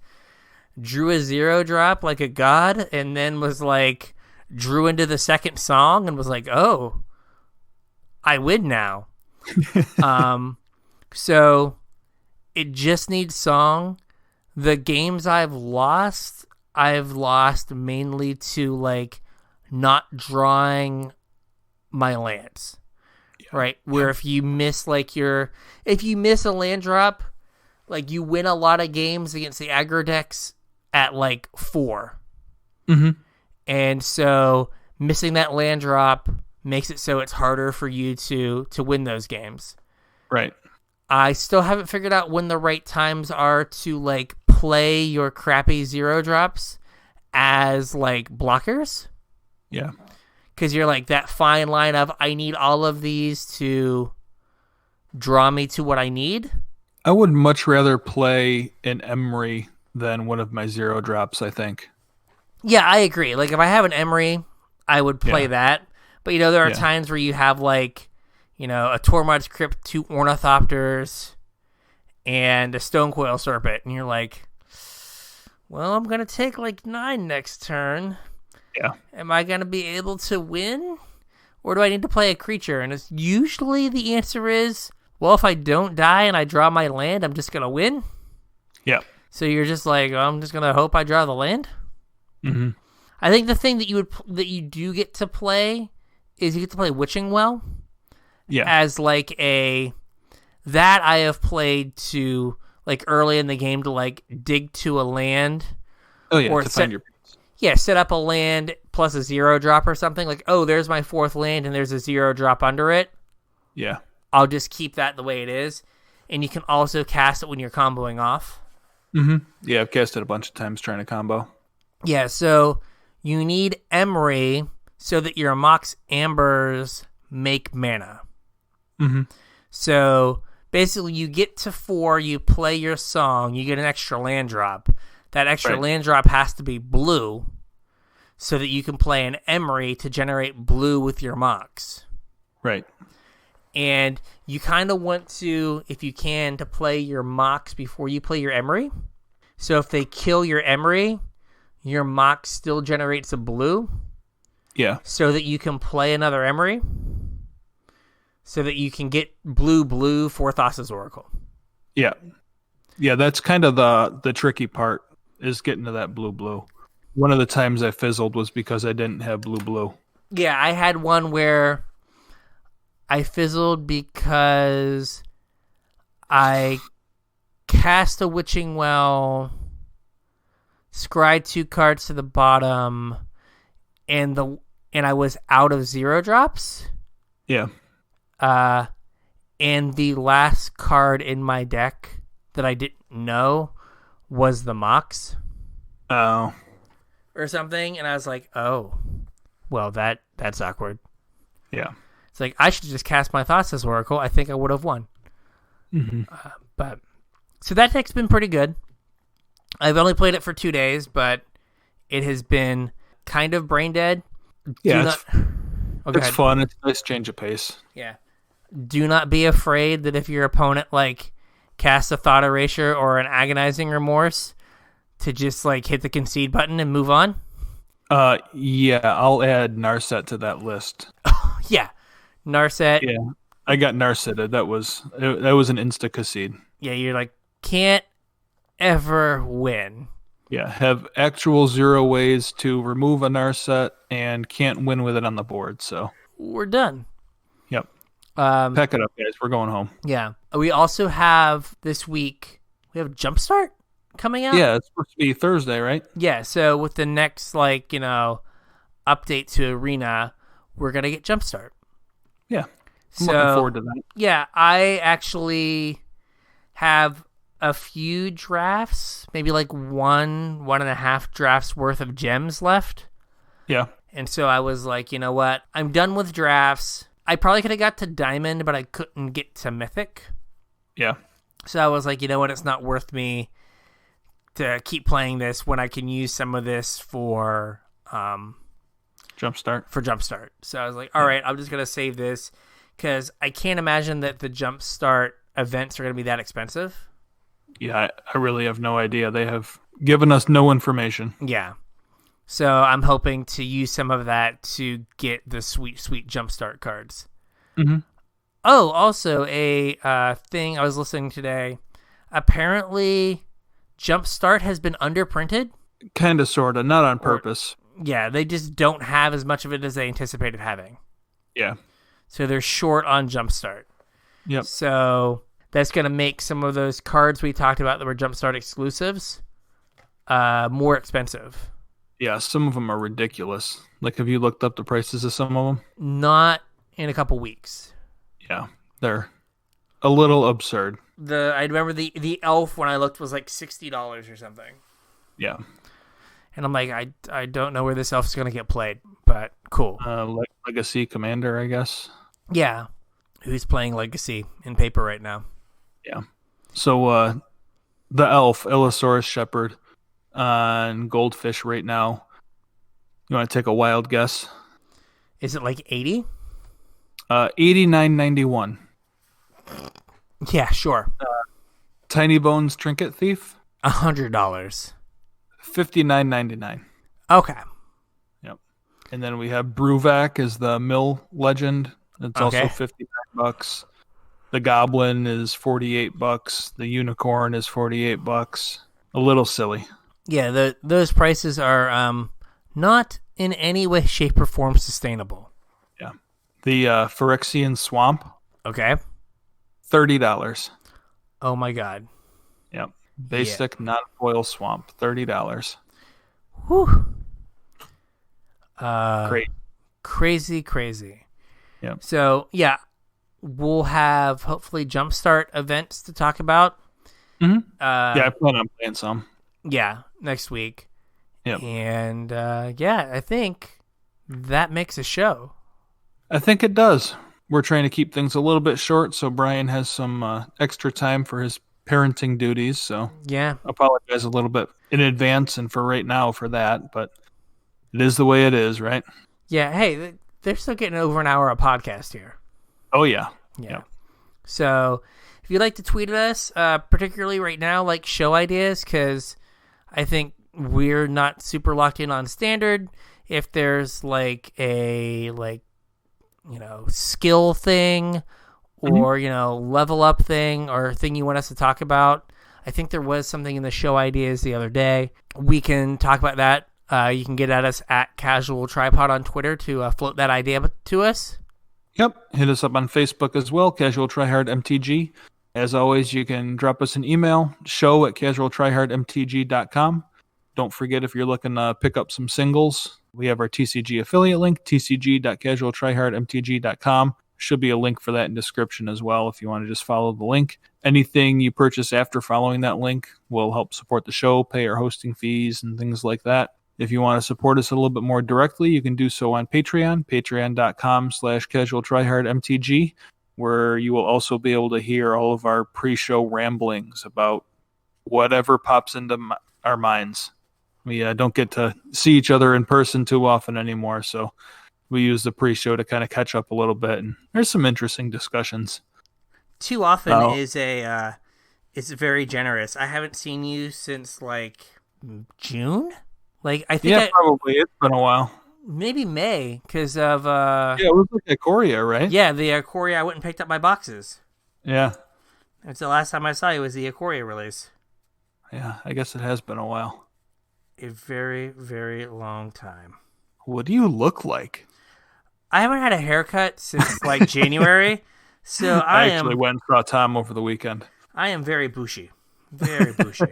Speaker 1: drew a 0 drop like a god, and then was like, drew into the second Song and was like, oh, I win now. So it just needs Song. The games I've lost mainly to like not drawing my lands. Right? Where if you miss a land drop, like you win a lot of games against the aggro decks at like 4.
Speaker 2: Mm-hmm.
Speaker 1: And so missing that land drop makes it so it's harder for you to win those games.
Speaker 2: Right.
Speaker 1: I still haven't figured out when the right times are to like play your crappy 0 drops as like blockers.
Speaker 2: Yeah.
Speaker 1: Because you're like that fine line of I need all of these to draw me to what I need.
Speaker 2: I would much rather play an Emery than one of my 0 drops, I think.
Speaker 1: Yeah, I agree. Like, if I have an Emery, I would play that. But, there are times where you have, like, a Tormod's Crypt, 2 Ornithopters, and a Stonecoil Serpent. And you're like, well, I'm going to take, like, 9 next turn.
Speaker 2: Yeah.
Speaker 1: Am I going to be able to win? Or do I need to play a creature? And it's usually the answer is, well, if I don't die and I draw my land, I'm just going to win.
Speaker 2: Yeah.
Speaker 1: So you're just like, I'm just going to hope I draw the land.
Speaker 2: Mm-hmm.
Speaker 1: I think the thing that you do get to play is you get to play Witching Well.
Speaker 2: Yeah.
Speaker 1: As like that I have played to like early in the game to like dig to a land.
Speaker 2: Oh yeah, or to find your piece.
Speaker 1: Yeah, set up a land plus a 0 drop or something. Like, oh, there's my 4th land and there's a 0 drop under it.
Speaker 2: Yeah.
Speaker 1: I'll just keep that the way it is. And you can also cast it when you're comboing off.
Speaker 2: Mm-hmm. Yeah, I've cast it a bunch of times trying to combo.
Speaker 1: Yeah, so you need Emery so that your Mox Ambers make mana.
Speaker 2: Mm-hmm.
Speaker 1: So basically you get to 4, you play your Song, you get an extra land drop. That extra land drop has to be blue so that you can play an Emery to generate blue with your Mox.
Speaker 2: Right.
Speaker 1: And you kind of want to, if you can, to play your Mox before you play your Emery. So if they kill your Emery, your Mox still generates a blue.
Speaker 2: Yeah.
Speaker 1: So that you can play another Emery. So that you can get blue for Thassa's Oracle.
Speaker 2: Yeah. Yeah, that's kind of the tricky part, is getting to that blue. One of the times I fizzled was because I didn't have blue.
Speaker 1: Yeah, I had one where I fizzled because I cast a Witching Well, scryed 2 cards to the bottom, and I was out of 0 drops.
Speaker 2: Yeah.
Speaker 1: And the last card in my deck that I didn't know was the Mox.
Speaker 2: Oh.
Speaker 1: Or something, and I was like, oh, well, that's awkward.
Speaker 2: Yeah.
Speaker 1: It's like, I should just cast my Thassa's Oracle. I think I would have won.
Speaker 2: Mm-hmm.
Speaker 1: But so that deck's been pretty good. I've only played it for 2 days, but it has been kind of brain dead.
Speaker 2: Yeah, it's
Speaker 1: ahead.
Speaker 2: fun. It's a nice change of pace.
Speaker 1: Yeah. Do not be afraid that if your opponent casts a Thought Erasure or an Agonizing Remorse, to just hit the concede button and move on.
Speaker 2: Yeah, I'll add Narset to that list.
Speaker 1: Yeah, Narset.
Speaker 2: Yeah, I got Narsetted. That was an insta concede.
Speaker 1: Yeah, you're can't ever win.
Speaker 2: Yeah, have actual 0 ways to remove a Narset and can't win with it on the board. So
Speaker 1: we're done.
Speaker 2: Yep. Pack it up, guys. We're going home.
Speaker 1: Yeah. We also have this week. We have Jumpstart coming out.
Speaker 2: Yeah, it's supposed to be Thursday, right?
Speaker 1: Yeah. So with the next update to Arena, we're gonna get Jumpstart.
Speaker 2: Yeah. I'm looking forward to that.
Speaker 1: Yeah, I actually have a few drafts, maybe 1.5 drafts worth of gems left.
Speaker 2: Yeah.
Speaker 1: And so I was like, you know what? I'm done with drafts. I probably could have got to Diamond, but I couldn't get to Mythic.
Speaker 2: Yeah.
Speaker 1: So I was like, you know what? It's not worth me to keep playing this when I can use some of this for
Speaker 2: Jumpstart.
Speaker 1: So I was like, all right, I'm just going to save this because I can't imagine that the Jumpstart events are going to be that expensive.
Speaker 2: Yeah, I really have no idea. They have given us no information.
Speaker 1: Yeah. So I'm hoping to use some of that to get the sweet Jumpstart cards.
Speaker 2: Mm-hmm.
Speaker 1: Oh, also a thing I was listening today. Apparently, Jumpstart has been underprinted.
Speaker 2: Kind of, sort of. Not on purpose.
Speaker 1: Yeah, they just don't have as much of it as they anticipated having.
Speaker 2: Yeah.
Speaker 1: So they're short on Jumpstart.
Speaker 2: Yep.
Speaker 1: So that's going to make some of those cards we talked about that were Jumpstart exclusives more expensive.
Speaker 2: Yeah, some of them are ridiculous. Have you looked up the prices of some of them?
Speaker 1: Not in a couple weeks.
Speaker 2: Yeah, they're a little absurd.
Speaker 1: I remember the elf when I looked was $60 or something.
Speaker 2: Yeah.
Speaker 1: And I'm like, I don't know where this elf's going to get played, but cool.
Speaker 2: Legacy Commander, I guess.
Speaker 1: Yeah. Who's playing Legacy in paper right now?
Speaker 2: Yeah. So the elf, Illusaurus Shepherd, on Goldfish right now. You want to take a wild guess?
Speaker 1: Is it 80?
Speaker 2: 89.91.
Speaker 1: Yeah, sure.
Speaker 2: Tiny Bones Trinket Thief?
Speaker 1: $100.
Speaker 2: 59.99.
Speaker 1: Okay.
Speaker 2: Yep. And then we have Bruvac as the Mill Legend. It's also $59. The Goblin is $48. The Unicorn is $48. A little silly.
Speaker 1: Yeah, those prices are not in any way, shape, or form sustainable.
Speaker 2: Yeah. The Phyrexian Swamp.
Speaker 1: Okay.
Speaker 2: $30.
Speaker 1: Oh my god.
Speaker 2: Yep. Basic non-foil swamp. $30.
Speaker 1: Whew.
Speaker 2: Great.
Speaker 1: Crazy.
Speaker 2: Yep.
Speaker 1: So yeah, we'll have hopefully Jumpstart events to talk about.
Speaker 2: Mm-hmm. Yeah, I plan on playing some.
Speaker 1: Yeah, next week.
Speaker 2: Yep.
Speaker 1: And I think that makes a show.
Speaker 2: I think it does. We're trying to keep things a little bit short so Brian has some extra time for his parenting duties. So
Speaker 1: yeah,
Speaker 2: I apologize a little bit in advance and for right now for that, but it is the way it is, right?
Speaker 1: Yeah. Hey, they're still getting over an hour of podcast here.
Speaker 2: Oh yeah.
Speaker 1: Yeah.
Speaker 2: Yep.
Speaker 1: So if you'd like to tweet at us, particularly right now, like show ideas, because I think we're not super locked in on standard. If there's like a skill thing or level up thing or thing you want us to talk about, I think there was something in the show ideas the other day. We can talk about that. You can get at us at CasualTryPod on Twitter to float that idea to us.
Speaker 2: Yep. Hit us up on Facebook as well, CasualTryHardMTG. As always, you can drop us an email, show@CasualTryHardMTG.com. Don't forget, if you're looking to pick up some singles, we have our TCG affiliate link, tcg.casualtryhardmtg.com. Should be a link for that in description as well if you want to just follow the link. Anything you purchase after following that link will help support the show, pay our hosting fees, and things like that. If you want to support us a little bit more directly, you can do so on Patreon, patreon.com/CasualTryHardMTG, where you will also be able to hear all of our pre-show ramblings about whatever pops into our minds. We don't get to see each other in person too often anymore, so we use the pre-show to kind of catch up a little bit, and there's some interesting discussions.
Speaker 1: Too often is very generous. I haven't seen you since like June. Like I think
Speaker 2: probably it's been a while.
Speaker 1: Maybe May because of
Speaker 2: it was like Ikoria, right?
Speaker 1: Yeah, the Ikoria. I went and picked up my boxes.
Speaker 2: Yeah,
Speaker 1: it's the last time I saw you was the Ikoria release.
Speaker 2: Yeah, I guess it has been a while.
Speaker 1: A very, very long time.
Speaker 2: What do you look like?
Speaker 1: I haven't had a haircut since like January, so
Speaker 2: I actually went and saw Tom over the weekend.
Speaker 1: I am very bushy. Very bushy.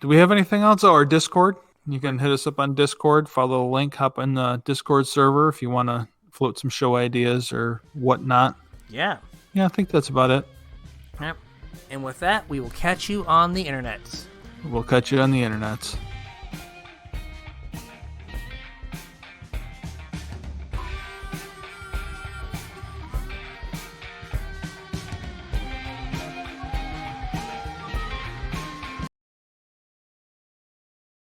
Speaker 2: Do we have anything else? Our Discord. You can hit us up on Discord, follow the link, hop in the Discord server if you want to float some show ideas or whatnot.
Speaker 1: Yeah.
Speaker 2: Yeah, I think that's about it.
Speaker 1: Yep. And with that, we will catch you on the internets.
Speaker 2: We'll catch you on the internets.